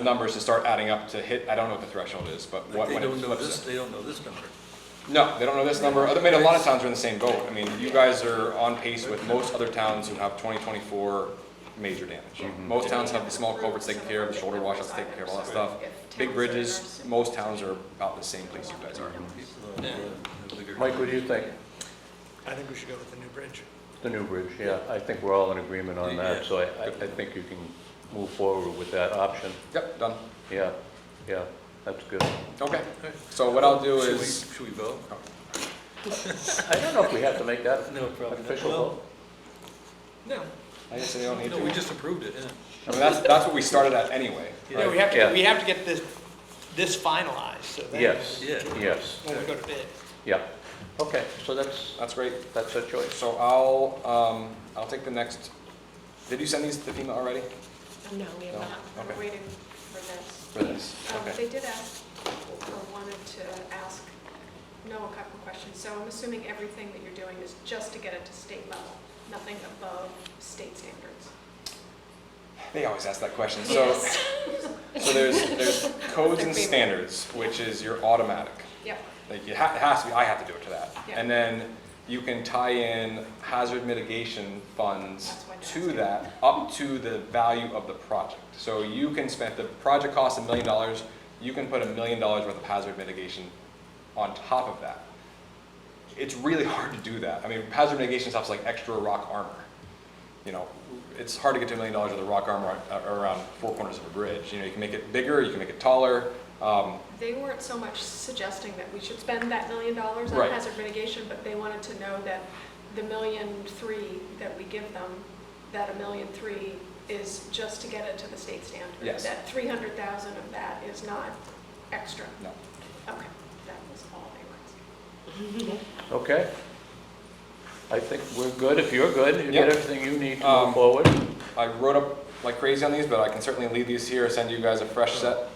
numbers to start adding up to hit, I don't know what the threshold is, but Like when they it don't know flips this, it. they don't know this number. No, they don't know this number. I mean, a lot of towns are in the same boat. I mean, you guys are on pace with most other towns who have 2024 major damage. Most towns have the small culverts taken care of, the shoulder washouts taken care of, all that stuff. Big bridges, most towns are about the same place you guys are. People Yeah. have bigger- Mike, what do you think? I think we should go with the new bridge. The new bridge, yeah, I think we're all in agreement on that, Yeah. so I think you can move forward with that option. Yep, done. Yeah, yeah, that's good. Okay. So what I'll do is, Should we vote? I don't know if we have to make that No, probably not. official Well, vote. No. I guess they don't need No, to. we just approved it, yeah. I mean, that's what we started at anyway. Yeah, we have to get this finalized, so then. Yes, Yeah. yes, When we go to bid. yeah. Okay, so that's Great. a choice. So I'll take the next, did you send these to FEMA already? No, we have No. not. I'm Okay. waiting for this. For this? Okay. They did ask, or wanted to ask Noah a couple questions. So I'm assuming everything that you're doing is just to get it to state level, nothing above state standards. They always ask that question. So there's codes and standards, which is your automatic. Yep, Like it has to be, I have to do it to that. Yeah. And then you can tie in hazard mitigation funds That's what I to asked. that, up to the value of the project. So you can spend, if the project costs $1 million, you can put $1 million worth of hazard mitigation on top of that. It's really hard to do that. I mean, hazard mitigation stuff's like extra rock armor. You know, it's hard to get to $1 million worth of rock armor around four corners of a bridge. You know, you can make it bigger, you can make it taller. they weren't so much suggesting that we should spend that $1 million on Right. hazard mitigation, but they wanted to know that the $1.3 million that we give them, that $1.3 million is just to get it to the state standard. Yes. That 300,000 of that is not extra. No. Okay, that was all they were asking. Okay. I think we're good. If you're good, you Yep. get everything you need to Um, move forward. I wrote up like crazy on these, but I can certainly leave these here, send you guys a fresh set,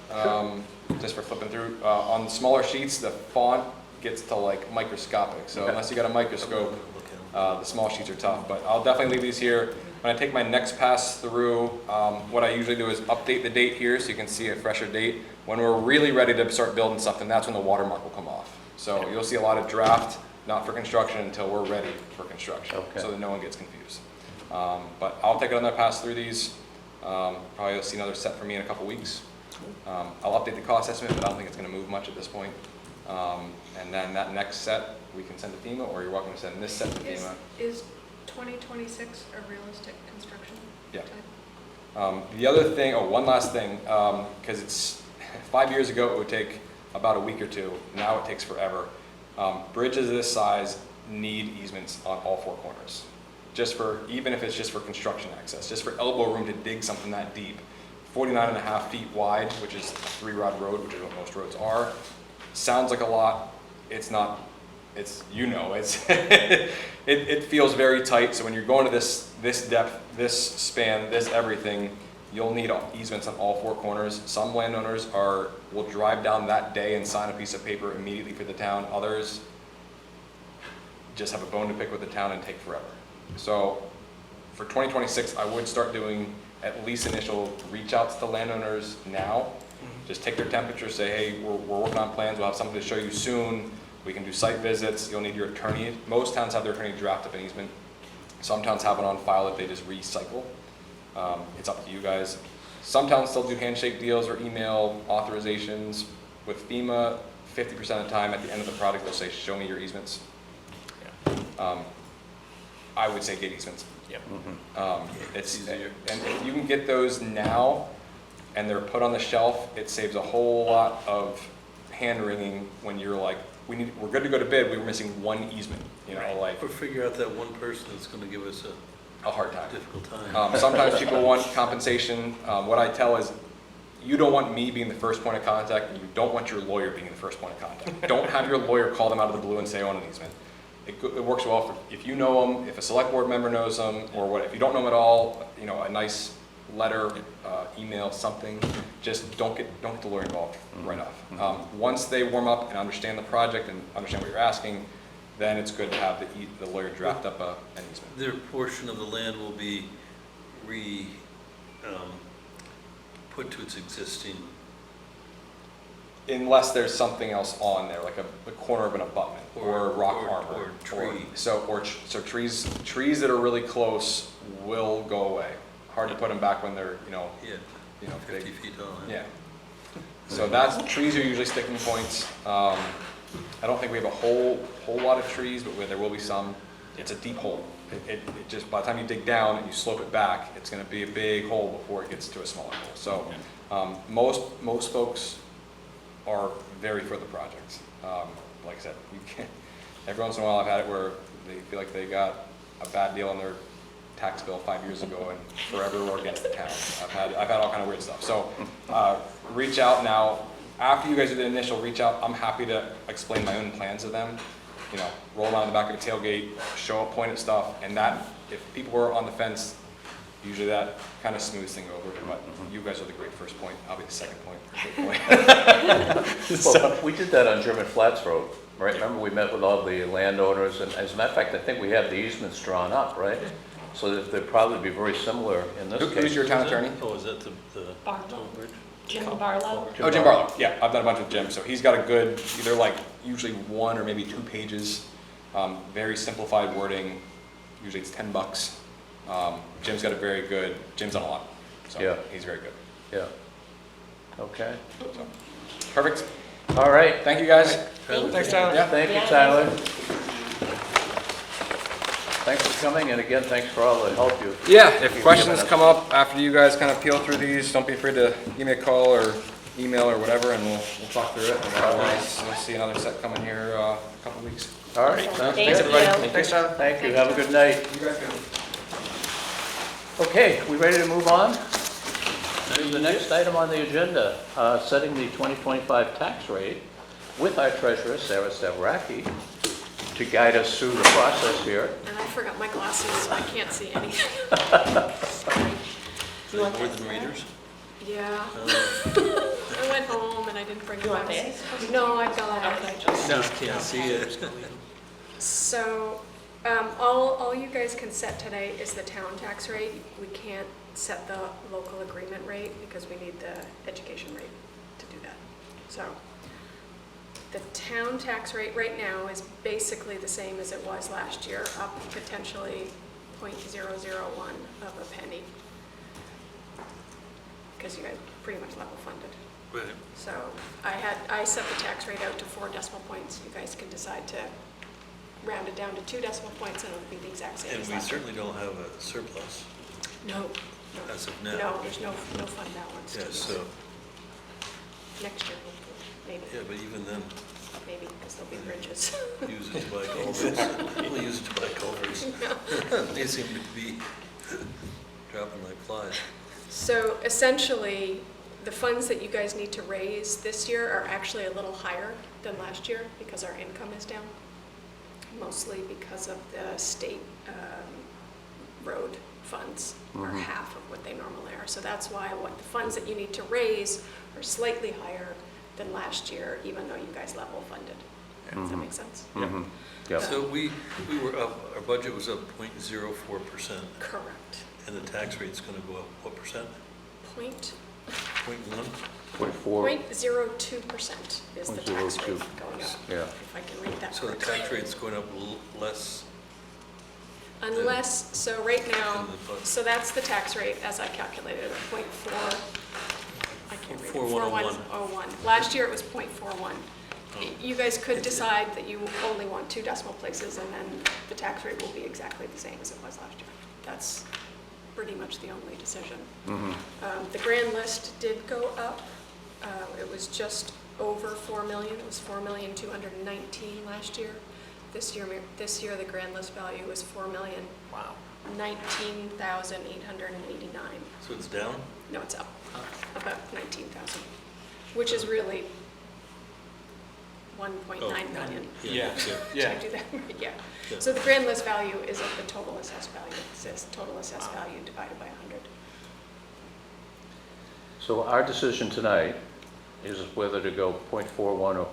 just for flipping through. On smaller sheets, the font gets to like microscopic, so Okay. unless you got a microscope, Look at the small sheets are tough, but I'll definitely leave these here. When I take my next pass through, what I usually do is update the date here so you can see a fresher date. When we're really ready to start building something, that's when the watermark will come off. So you'll see a lot of draft, not for construction until we're ready for construction, Okay. so that no one gets confused. But I'll take another pass through these. Probably you'll see another set from me in a couple weeks. I'll update the cost estimate, but I don't think it's gonna move much at this point. And then that next set, we can send to FEMA, or you're welcome to send this set to FEMA. Is 2026 a realistic construction Yeah. time? The other thing, one last thing, because it's 5 years ago, it would take about a week or two. Now it takes forever. Bridges this size need easements on all four corners. Even if it's just for construction access, just for elbow room to dig something that deep. 49.5 feet wide, which is a 3-rod road, which is what most roads are. Sounds like a lot. It's not. It's, it feels very tight. So when you're going to this depth, this span, this everything, you'll need easements on all four corners. Some landowners will drive down that day and sign a piece of paper immediately for the town. Others just have a bone to pick with the town and take forever. So for 2026, I would start doing at least initial reach outs to landowners now. Just take their temperature, say, hey, we're working on plans, we'll have something to show you soon. We can do site visits, you'll need your attorney. Most towns have their attorney draft up an easement. Some towns have it on file that they just recycle. It's up to you guys. Some towns still do handshake deals or email authorizations. With FEMA, 50% of the time at the end of the project, they'll say, show me your easements. I would say get easements. Yep. It's easier. and if you can get those now and they're put on the shelf, it saves a whole lot of hand wringing when you're like, we're good to go to bid, we were missing one easement, you know, Right. like Or figure out that one person that's gonna give us a hard time. a difficult time. Sometimes people want compensation. What I tell is, you don't want me being the first point of contact, and you don't want your lawyer being the first point of contact. Don't have your lawyer call them out of the blue and say, I want an easement. it works well if you know them, if a select board member knows them, or what, if you don't know them at all, you know, a nice letter, email, something, just don't get the lawyer involved right off. Once they warm up and understand the project and understand what you're asking, then it's good to have the lawyer draft up an easement. Their portion of the land will be put to its existing, Unless there's something else on there, like the corner of an abutment, or rock arbor. or tree. So trees that are really close will go away. Hard to put them back when they're, Yeah, 50 big. feet tall. Yeah. So trees are usually sticking points. I don't think we have a whole lot of trees, but there will be some. It's a deep hole. It just, by the time you dig down and you slope it back, it's gonna be a big hole before it gets to a smaller hole. So, most folks are very for the projects. Like I said, every once in a while I've had it where they feel like they got a bad deal on their tax bill 5 years ago and forever we're against the town. I've had all kind of weird stuff. So reach out now. After you guys do the initial reach out, I'm happy to explain my own plans to them. Roll them out on the back of the tailgate, show up, point at stuff, and that, if people were on the fence, usually that kind of smooths things over. But you guys are the great first point. I'll be the second point. Well, we did that on German Flats Road, right? Remember, we met with all the landowners, and as a matter of fact, I think we have the easements drawn up, right? So that they'd probably be very similar in this case. Who's your town attorney? Oh, is that the Barlow. Town Bridge? Jim Barlow. Oh, Jim Barlow. Yeah, I've done a bunch with Jim. So he's got a good, either like usually 1 or maybe 2 pages, very simplified wording. Usually it's $10. Jim's got a very good, Jim's done a lot. So Yeah. he's very good. Yeah. Okay. So, perfect. All right. Thank you guys. Thanks, Tyler. Yeah. Thank you, Yeah. Tyler. Thanks for coming, and again, thanks for all the help you've Yeah, if given questions us. come up after you guys kind of peel through these, don't be afraid to give me a call or email or whatever, and we'll talk through it. And otherwise, we'll see another set coming here in a couple of weeks. All right. Sounds Thanks, good. everybody. Thanks, Tyler. Thank you. Have a good night. You guys can. Okay, we ready to move on to the next item on the agenda, setting the 2025 tax rate with our treasurer, Sarah Stavraki, to guide us through the process here. And I forgot my glasses, so I can't see anything. You want More this? than readers? Yeah. I went home and I didn't bring You want glasses. this? No, I've got it. I just. No, can't see it. So, all you guys can set today is the town tax rate. We can't set the local agreement rate because we need the education rate to do that. So, the town tax rate right now is basically the same as it was last year, up potentially 0.001 of a penny. Because you guys pretty much level funded. Right. So I set the tax rate out to 4 decimal points. You guys can decide to round it down to 2 decimal points and it'll be the exact same And as we last year. certainly don't have a surplus No, as of now. no, there's no fund balance. Yeah, so, Next year, hopefully, maybe, yeah, but even then, maybe, because there'll be bridges. use it to buy culverts. We'll use it to buy culverts. They seem to be dropping like flies. So essentially, the funds that you guys need to raise this year are actually a little higher than last year because our income is down, mostly because of the state road funds are half of what they normally are. So that's why what the funds that you need to raise are slightly higher than last year, even though you guys level funded. Does that make sense? Mhm. Yep. So we were up, our budget was up 0.04%, Correct. and the tax rate's gonna go up, what percent? Point 0.1? 0.4, 0.02% is the tax rate 0.02. going up. yeah. If I can read that So the correctly. tax rate's going up less Unless, so right now, than the budget? so that's the tax rate as I calculated, at .4, I can't read it, 4101. 4101. Last year it was .41. You guys could decide that you only want 2 decimal places and then the tax rate will be exactly the same as it was last year. That's pretty much the only decision. The grand list did go up. It was just over 4 million. It was 4,219,000 last year. This year the grand list value was 4,019,889. So it's down? No, it's up about 19,000, which is really 1.9 million. Yeah. Did Yeah. I do that right? Yeah. Yeah. So the grand list value is of the total assessed value. It says total assessed value divided by 100. So our decision tonight is whether to go .41 or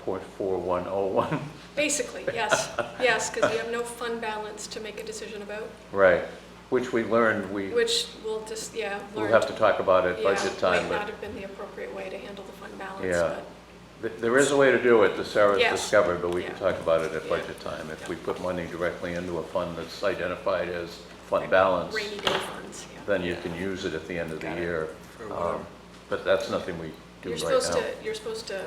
.4101. Basically, yes, yes, because you have no fund balance to make a decision about, Right, which we learned which we'll just, yeah, we'll learn. have to talk about at Yeah, budget time, might but not have been the appropriate way to handle the fund balance, Yeah. but there is a way to do it that Sarah's Yes. discovered, but we can Yeah. talk about it at Yeah. budget time. If we Yeah. put money directly into a fund that's identified as fund balance, rainy day funds, yeah. then you can use it at the end of the Got it. year. For whatever. But that's nothing we do You're right supposed now. to, you're supposed to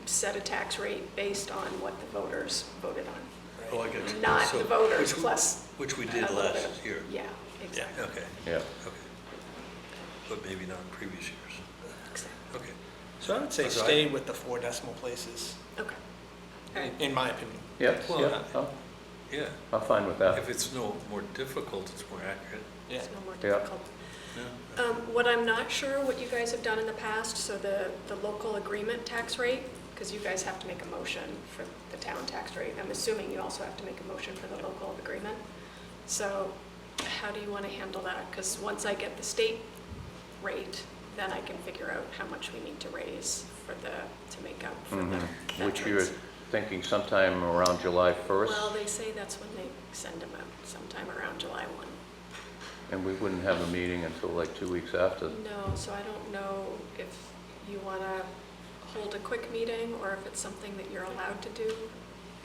set a tax rate based on what the voters voted on, Oh, I got you. not So, the voters which we- plus. Which we a did little last bit of- year. Yeah, exactly. Okay, Yeah, okay. But maybe not in previous years. Okay. So I would say That's all stay right. with the 4 decimal places, Okay. All right. in my opinion. yes, Well, yeah, Yeah, I'm fine with that. if it's no more difficult, it's more accurate. Yeah. It's no more Yeah. difficult. Yeah. What I'm not sure, what you guys have done in the past, so the local agreement tax rate, because you guys have to make a motion for the town tax rate. I'm assuming you also have to make a motion for the local agreement. So how do you want to handle that? Because once I get the state rate, then I can figure out how much we need to raise for to make up for the Mhm. Which you're veterans. thinking sometime around July 1st? Well, they say that's when they send them out, sometime around July 1. And we wouldn't have a meeting until like 2 weeks after. No, so I don't know if you want to hold a quick meeting or if it's something that you're allowed to do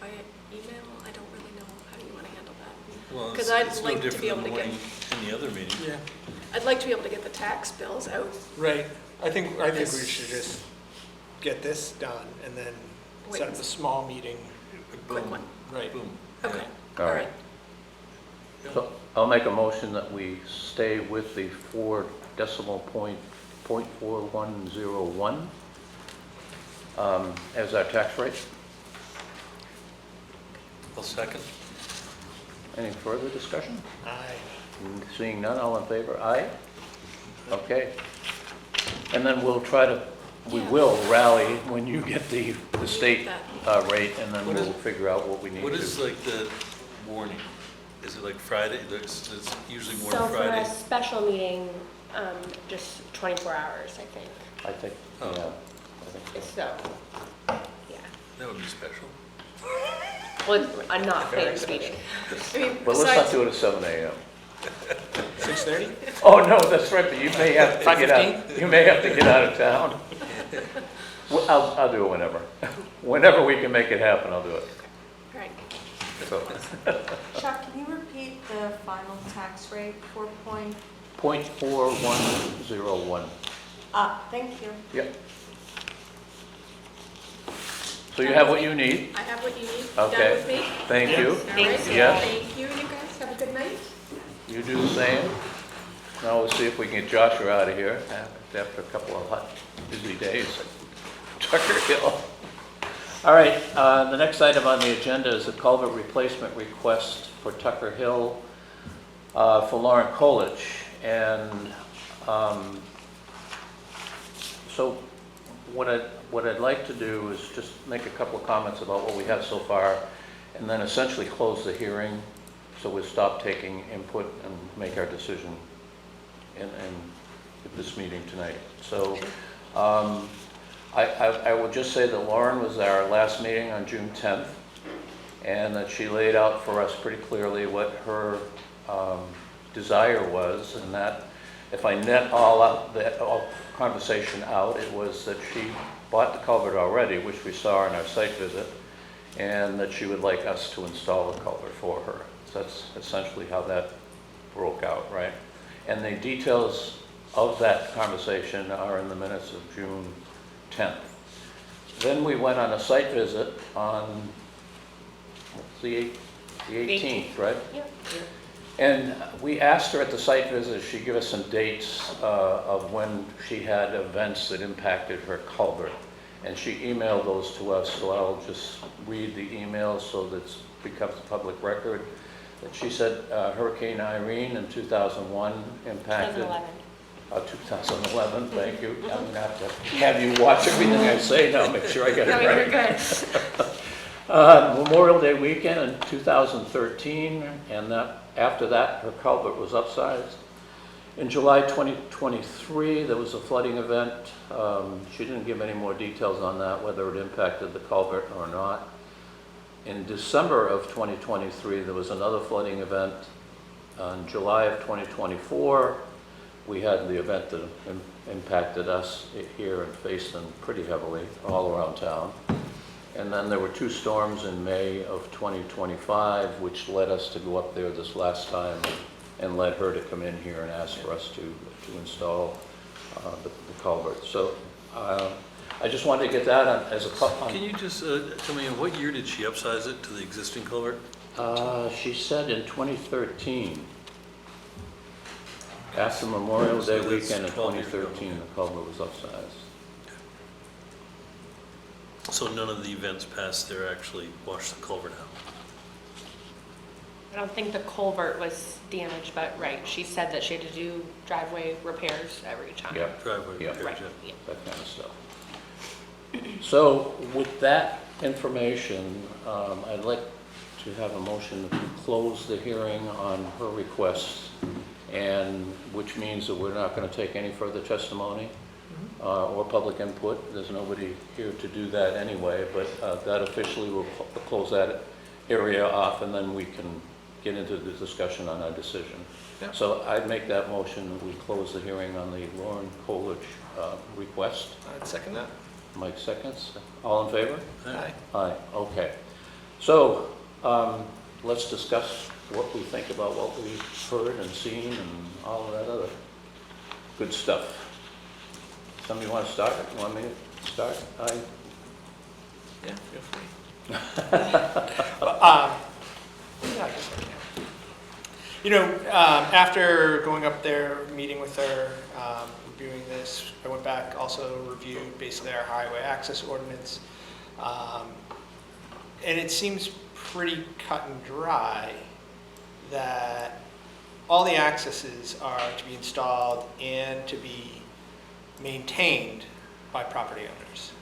via email. I don't really know. How do you want to handle that? Well, 'Cause it's I'd it's no like to be different able than to get- any other meeting. Yeah. I'd like to be able to get the tax bills out. Right. I think we This- should just get this done and then Wait. set up a small meeting. Quick Boom, one. Right. boom. Okay, All all right. right. So I'll make a motion that we stay with the 4 decimal point, .4101 as our tax rate. I'll second. Any further discussion? Aye. Seeing none, all in favor? Aye? Okay. And then we'll try to, we Yeah. will rally when you get the state that. rate, and then What is- we'll figure out what we need to. What is like the warning? Is it like Friday? There's usually more So for Friday. a special meeting, just 24 hours, I think. I think, Oh. yeah. I think so. So, yeah. That would be special. Well, it's a not famous meeting. I mean, But let's not besides, do it at 7 a.m. 6:30? Oh, no, that's right, but you may have to get out, 5:15? you may have to get out of town. Well, I'll do it whenever. Whenever we can make it happen, I'll do it. all right. So, Chuck, can you repeat the final tax rate for point? .4101. Thank you. Yep. So you have what you need? I have what you need. Okay. Done with me? Thank you. All right. Thanks. Yes. Thank you, you guys. Have a good night. You do the same. Now we'll see if we can get Joshua out of here after a couple of hot, busy days at Tucker Hill. All right, the next item on the agenda is a culvert replacement request for Tucker Hill for Lauren Colich. And so what I'd like to do is just make a couple of comments about what we have so far, and then essentially close the hearing, so we'll stop taking input and make our decision in this meeting tonight. So I will just say that Lauren was our last meeting on June 10th, and that she laid out for us pretty clearly what her desire was, and that if I net all conversation out, it was that she bought the culvert already, which we saw in our site visit, and that she would like us to install the culvert for her. So that's essentially how that broke out, right? And the details of that conversation are in the minutes of June 10th. Then we went on a site visit on what's the 18th, right? Yep. And we asked her at the site visit, she'd give us some dates of when she had events that impacted her culvert. And she emailed those to us, so I'll just read the email so that it becomes a public record. That she said Hurricane Irene in 2001 impacted. 2011, thank you. I'm gonna have to have you watch everything I say now, make sure I get No, it you're right. good. Memorial Day weekend in 2013, and after that, her culvert was upsized. In July 2023, there was a flooding event. She didn't give any more details on that, whether it impacted the culvert or not. In December of 2023, there was another flooding event. In July of 2024, we had the event that impacted us here in Fayston pretty heavily, all around town. And then there were 2 storms in May of 2025, which led us to go up there this last time and led her to come in here and ask for us to install the culvert. So I just wanted to get that as a... Can you just tell me, in what year did she upsize it to the existing culvert? She said in 2013. After Memorial Day So that's weekend in 12 years ago, 2013, okay. the culvert was upsized. So none of the events past there actually washed the culvert out? I don't think the culvert was damaged, but right, she said that she had to do driveway repairs every time. Yep. Driveway Yeah. repairs, Right, yeah. yeah. That kind of stuff. So with that information, I'd like to have a motion to close the hearing on her request, and which means that we're not going to take any further testimony or public input. There's nobody here to do that anyway, but that officially will close that area off, and then we can get into the discussion on our decision. Yeah. So I'd make that motion, that we close the hearing on the Lauren Coolidge request. I'd second that. Mike seconds. All in favor? Aye. Aye, okay. So, let's discuss what we think about what we've heard and seen and all of that other good stuff. Somebody want to start? Want me to start? Yeah, feel free. Yeah, I guess I can. You know, after going up there, meeting with her, reviewing this, I went back, also reviewed basically our highway access ordinance. And it seems pretty cut and dry that all the accesses are to be installed and to be maintained by property owners.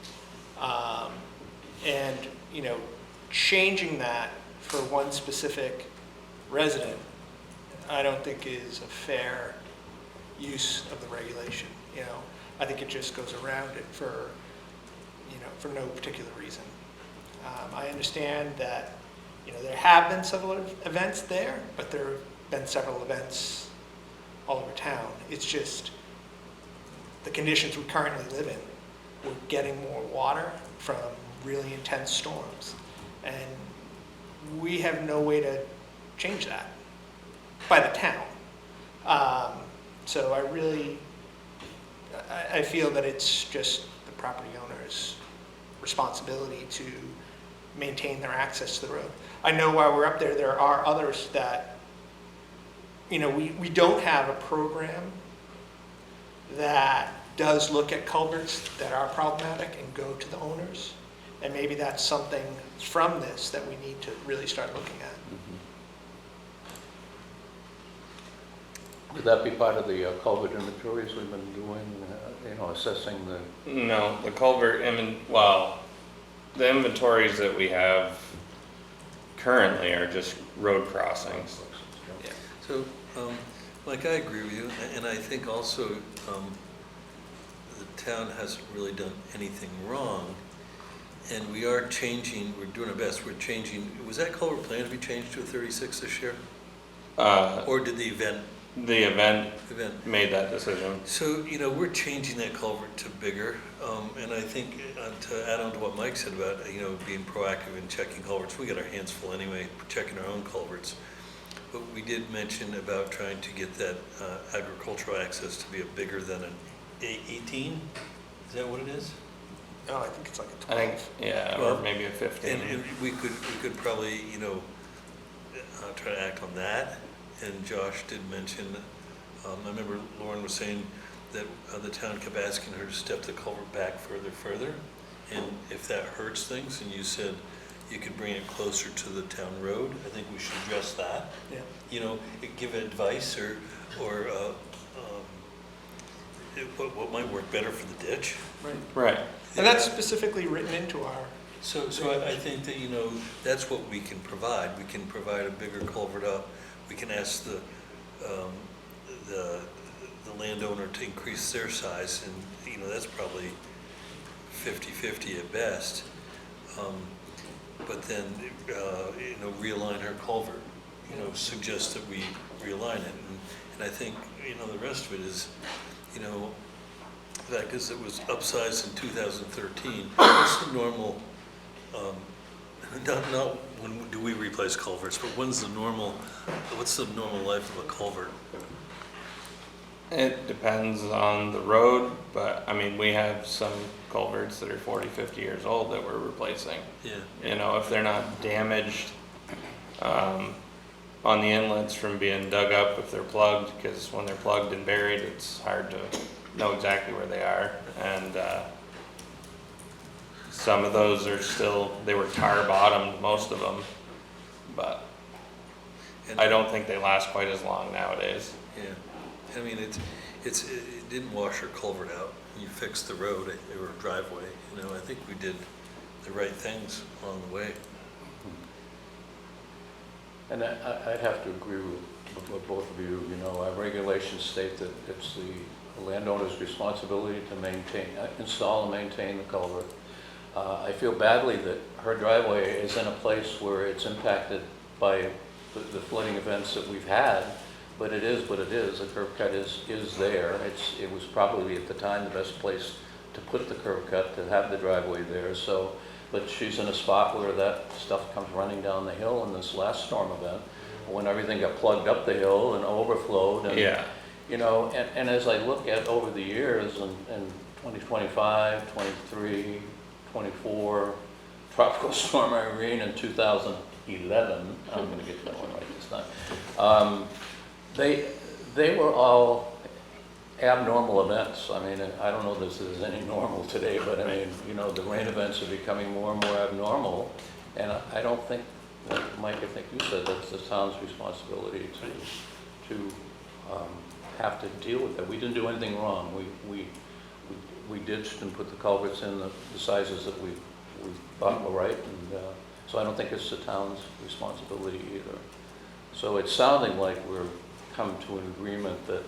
And, you know, changing that for one specific resident, I don't think is a fair use of the regulation, you know. I think it just goes around it for, you know, for no particular reason. I understand that, you know, there have been several events there, but there have been several events all over town. It's just the conditions we currently live in. We're getting more water from really intense storms, and we have no way to change that by the town. So I feel that it's just the property owner's responsibility to maintain their access to the road. I know while we're up there, there are others that, you know, we don't have a program that does look at culverts that are problematic and go to the owners. And maybe that's something from this that we need to really start looking at. Would that be part of the culvert inventories we've been doing, you know, assessing the... No, the culvert, well, the inventories that we have currently are just road crossings. So, Mike, I agree with you, and I think also the town hasn't really done anything wrong, and we are changing, we're doing our best, we're changing, was that culvert planned to be changed to a 36 this year? Or did the event Made that decision. So, you know, we're changing that culvert to bigger, and I think to add on to what Mike said about, you know, being proactive in checking culverts, we got our hands full anyway, checking our own culverts. But we did mention about trying to get that agricultural access to be a bigger than an 18. Is that what it is? Oh, I think it's like a 12. I think, yeah, Well, or maybe a 15. And we could probably, you know, try to act on that. And Josh did mention, I remember Lauren was saying that the town kept asking her to step the culvert back further. And if that hurts things, and you said you could bring it closer to the town road, I think we should address that. Yeah. You know, give advice or what might work better for the ditch. Right. Right. And that's specifically written into our So I think that, that's what we can provide. We can provide a bigger culvert up. We can ask the landowner to increase their size, and, that's probably 50-50 at best. But then, realign her culvert, suggest that we realign it. And I think, the rest of it is, that because it was upsized in 2013, what's the normal, not when do we replace culverts, but what's the normal life of a culvert? It depends on the road, but I mean, we have some culverts that are 40, 50 years old that we're replacing. Yeah. If they're not damaged on the inlets from being dug up, if they're plugged, because when they're plugged and buried, it's hard to know exactly where they are. And some of those are still, they were tar bottomed, most of them, but I don't think they last quite as long nowadays. Yeah. I mean, it didn't wash our culvert out. You fixed the road or driveway. I think we did the right things along the way. And I'd have to agree with both of you. Our regulations state that it's the landowner's responsibility to install and maintain the culvert. I feel badly that her driveway is in a place where it's impacted by the flooding events that we've had. But it is what it is. The curb cut is there. It was probably at the time the best place to put the curb cut, to have the driveway there. So, but she's in a spot where that stuff comes running down the hill in this last storm event, when everything got plugged up the hill and overflowed. And, Yeah. And as I look at over the years, and 2025, 23, 24, Tropical Storm Irene in 2011, I'm going to get that one right this time. They were all abnormal events. I mean, I don't know if there's any normal today, but I mean, the rain events are becoming more and more abnormal. And I don't think, Mike, I think you said that's the town's responsibility to have to deal with that. We didn't do anything wrong. We ditched and put the culverts in the sizes that we thought were right. And so I don't think it's the town's responsibility either. So it's sounding like we're come to an agreement that,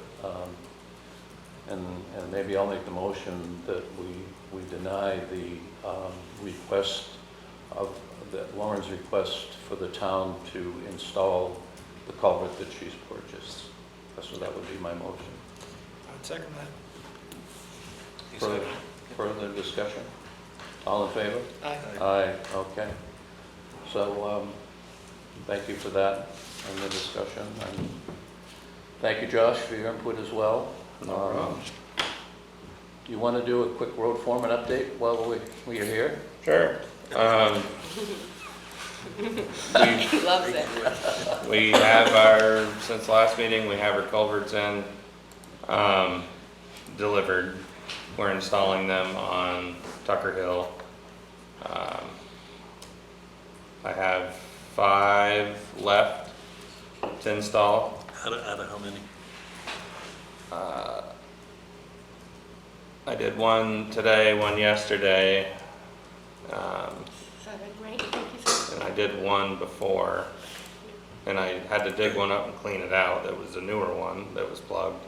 and maybe I'll make the motion that we deny the request Lauren's request for the town to install the culvert that she's purchased. So that would be my motion. I'd second that. Further discussion? All in favor? Aye. Aye, okay. So, thank you for that and the discussion. And thank you, Josh, for your input as well. No problem. You want to do a quick road foreman update while we're here? Sure. He loves it. We have since last meeting, we have our culverts in, delivered. We're installing them on Tucker Hill. I have 5 left to install. Out of how many? I did one today, one yesterday, 7, right? I think you said. and I did one before. And I had to dig one up and clean it out. It was a newer one that was plugged.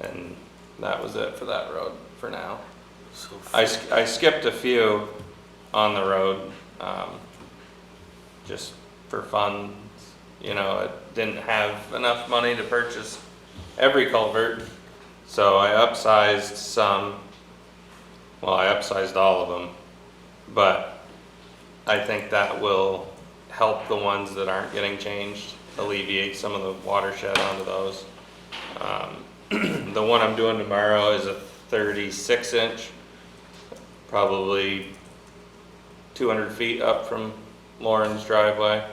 And that was it for that road for now. So I skipped a few on the road, just for fun. I didn't have enough money to purchase every culvert, so I upsized some. Well, I upsized all of them, but I think that will help the ones that aren't getting changed, alleviate some of the watershed onto those. The one I'm doing tomorrow is a 36-inch, probably 200 feet up from Lauren's driveway.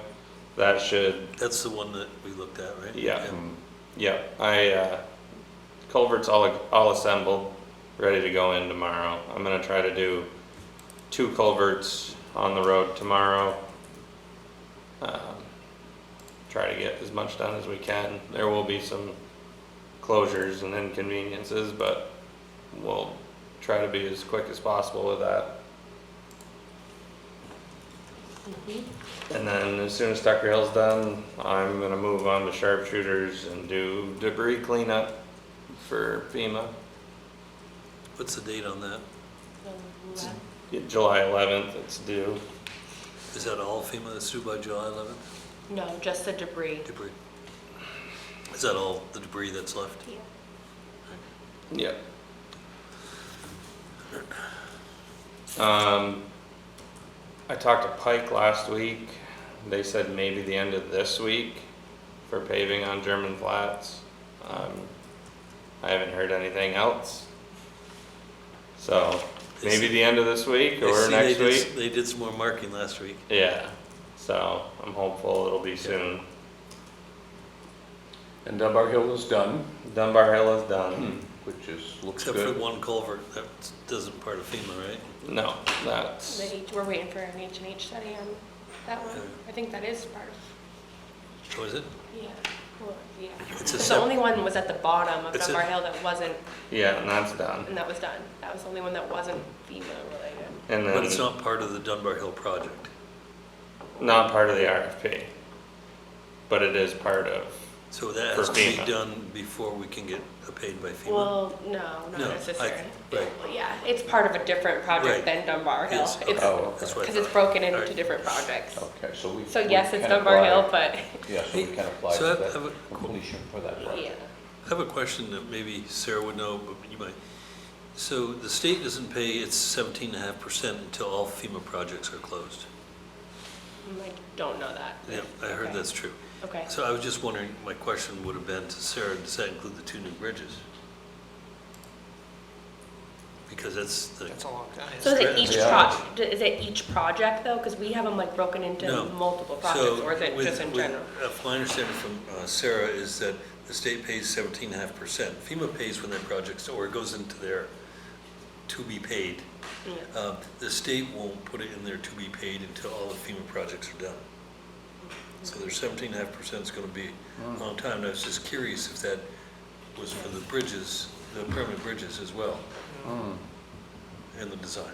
That should, that's the one that we looked at, right? yeah, yeah. Culvert's all assembled, ready to go in tomorrow. I'm gonna try to do 2 culverts on the road tomorrow. Try to get as much done as we can. There will be some closures and inconveniences, but we'll try to be as quick as possible with that. And then as soon as Tucker Hill's done, I'm gonna move on to sharpshooters and do debris cleanup for FEMA. What's the date on that? July 11th, it's due. Is that all FEMA that's due by July 11th? No, just the debris. Debris. Is that all the debris that's left? Yeah. Yep. I talked to Pike last week. They said maybe the end of this week for paving on German Flats. I haven't heard anything else. So maybe the end of this week I or see next they week. They did some more marking last week. Yeah, so I'm hopeful it'll be soon. And Dunbar Hill is done, Dunbar Hill is done. which is, looks Except for good. one culvert that doesn't part of FEMA, right? No, that's, We're waiting for an H&H study on that one. I think that is part of, Oh, is it? yeah. Well, yeah. It's a The sep- only one was at the bottom of It's a- Dunbar Hill that wasn't, yeah, and that's done. and that was done. That was the only one that wasn't FEMA related. And But it's then, not part of the Dunbar Hill project. not part of the RFP, but it is part of, So that For has to be FEMA. done before we can get paid by FEMA? Well, no, not No, necessarily. right. Well, yeah, it's part of a different project Right. than Dunbar Hill. Yes, okay. It's, Oh, That's okay. what I because it's thought. broken into Alright. different projects. Okay, so we. So we yes, it's can Dunbar apply- Hill, but, Yeah, so we can apply So I for have that a- completion for that project. yeah. I have a question that maybe Sarah would know, but you might. So the state doesn't pay its 17.5% until all FEMA projects are closed. I don't know that. Yeah, I heard Okay. that's true. Okay. So I was just wondering, my question would have been to Sarah, does that include the 2 new bridges? Because that's the, That's a long time. So is it each Yeah. is it each project though? Because we have them like broken into No. multiple projects, or is it just in general? My understanding from Sarah is that the state pays 17.5%. FEMA pays when their projects, or it goes into their to be paid. Yeah. The state won't put it in there to be paid until all the FEMA projects are done. So their 17.5% is gonna be a long time, and I was just curious if that was for the bridges, the permanent bridges as well, Hmm, and the design.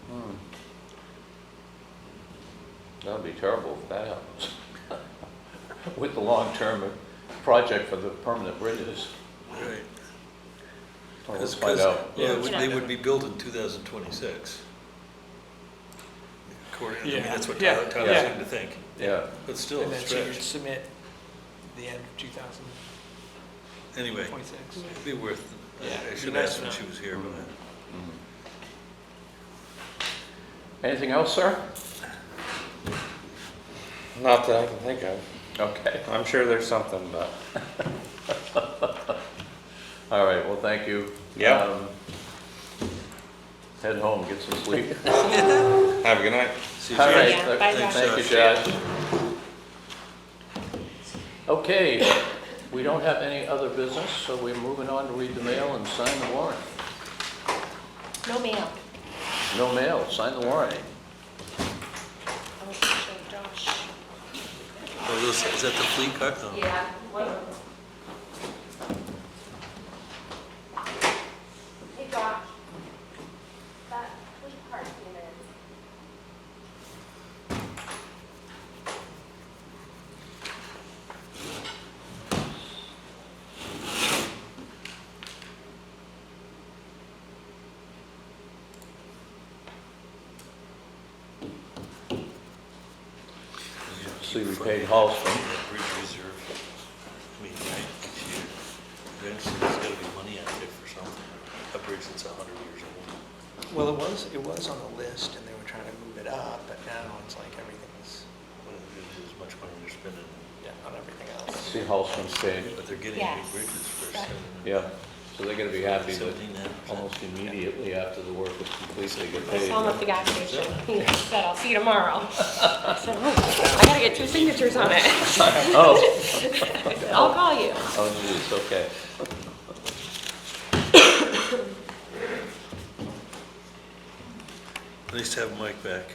hmm. That'd be terrible if that happens. With the long-term project for the permanent bridges. Right. Well, let's find out. Yeah, Yeah. they would be built in 2026. According, I mean, Yeah. that's what Yeah. Tyler Yeah. seemed to think, Yeah, but still, And a then so you'd stretch. submit the end of 2026. Anyway, it'd be worth, Yeah, I it'd should be nice ask when to she know. was here, but. anything else, sir? not that I can think of. Okay, I'm sure there's something, but. all right, well, thank you. Yeah. Head home, get some sleep. Have a good night. See you All Josh. right, Yeah, bye, thank you, Josh. Josh. Okay, we don't have any other business, so we're moving on to read the mail and sign the warrant. No mail. No mail, sign the warrant. I'll show Josh. Oh, those, is that the fleet car? Oh. Yeah. One of them. Hey Josh, that fleet card came in. See, we paid Halston. Bridge reserve. I mean, right, eventually there's gotta be money out there for something. A bridge that's 100 years old. Well, it was on the list and they were trying to move it up, but now it's like everything's, Well, there's as much money they're spending, yeah, on everything else. See Halston's paid. but they're getting Yes. big bridges for Right. Yeah, so they're gonna be happy that 17.5%. almost immediately after the work is complete, they get I paid. saw him at the gas station. He said, I'll see you tomorrow. I said, oh, I gotta get 2 signatures on it. Oh, I said, I'll call you. oh geez, okay. Nice to have Mike back.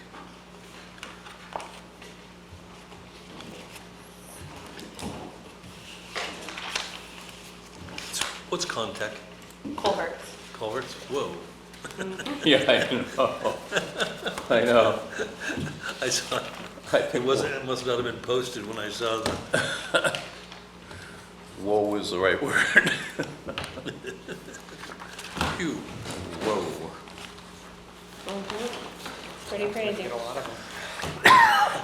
What's contact? Culverts. Culverts? Whoa. Yeah, I know. I know. I saw It wasn't, it must not have been posted when I saw the, Whoa is the right word. phew. Whoa. Pretty crazy. Get a lot of them.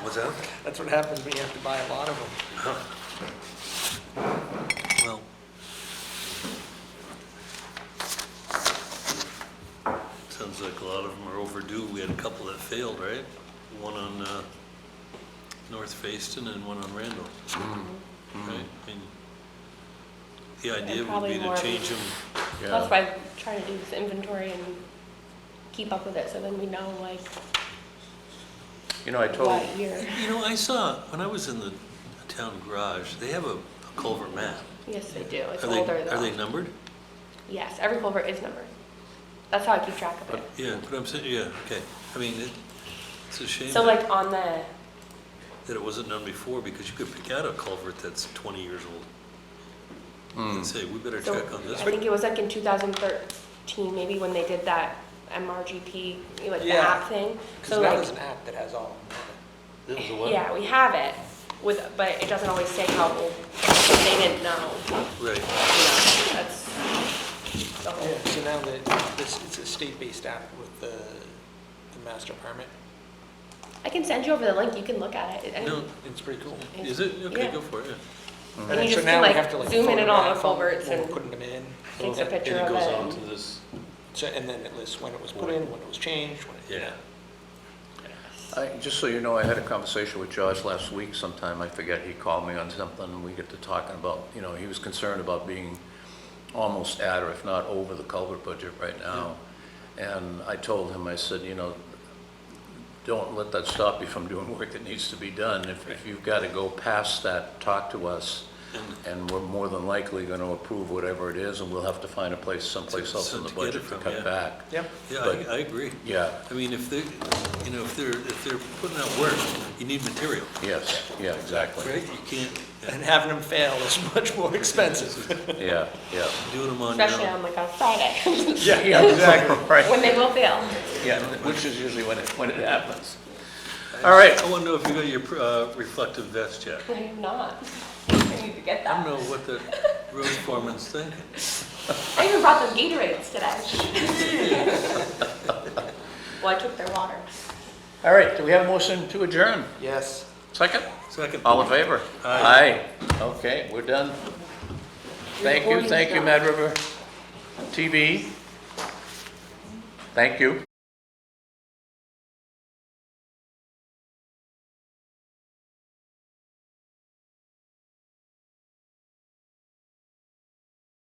What's that? That's what happens when you have to buy a lot of them. Well, sounds like a lot of them are overdue. We had a couple that failed, right? One on North Fayston and one on Randall. Right? I mean, the idea would probably be more to of- change them. That's Yeah. why I'm trying to do this inventory and keep up with it, so then we know like You know, I told, what year. You know, I saw, when I was in the town garage, they have a culvert map. Yes, they do. It's Are they, older are they though. numbered? Yes, every culvert is numbered. That's how I keep track of it. Yeah, but I'm saying, yeah, okay. I mean, it's a shame So that like on the, that it wasn't done before, because you could pick out a culvert that's 20 years old and say, we better so check on this I one. think it was like in 2013, maybe when they did that MRGP, like the Yeah. app thing. Because So now like, there's an app that has all of them. This is the one? yeah, we have it with, but it doesn't always say how old, so they didn't know, Right. you know, that's the whole. Yeah, so now that this, it's a state-based app with the master permit. I can send you over the link, you can look at it. I mean, No, It's pretty cool. is it? Okay, Yeah. go for it, yeah. And then you so just now can we like have to, like, zoom in and all the photograph them culverts when we're and putting them in. takes a picture And of it goes it. on to this, So, and then it lists when it was put in, when it was changed, when it, yeah. just so you know, I had a conversation with Josh last week sometime, I forget, he called me on something, and we get to talking about, you know, he was concerned about being almost at, or if not over, the culvert budget right now. And I told him, I said, you know, don't let that stop you from doing work that needs to be done. If you've got to go past that, talk to us, and we're more than likely going to approve whatever it is, and we'll have to find a place, someplace else in the To get it budget to from, cut yeah. back. Yep. Yeah, But- I agree. Yeah, I mean, if they, you know, if they're putting out work, you need material, yes, yeah, exactly. right? You can't, And having them fail is much more expensive. Yeah, yeah. doing them on your Especially own. on like a Friday, Yeah, exactly, right. when they will fail. Yeah, which is usually when it happens. All right. I want to know if you got your reflective vest check. I am not. I need to get I that. don't know what the road foreman's thinking. I even brought them Gatorades today. Well, I took their water. All right, do we have a motion to adjourn? Yes. Second? Second. All in favor? Aye. Aye. Okay, we're done. Thank you, Mad River TV. Thank you.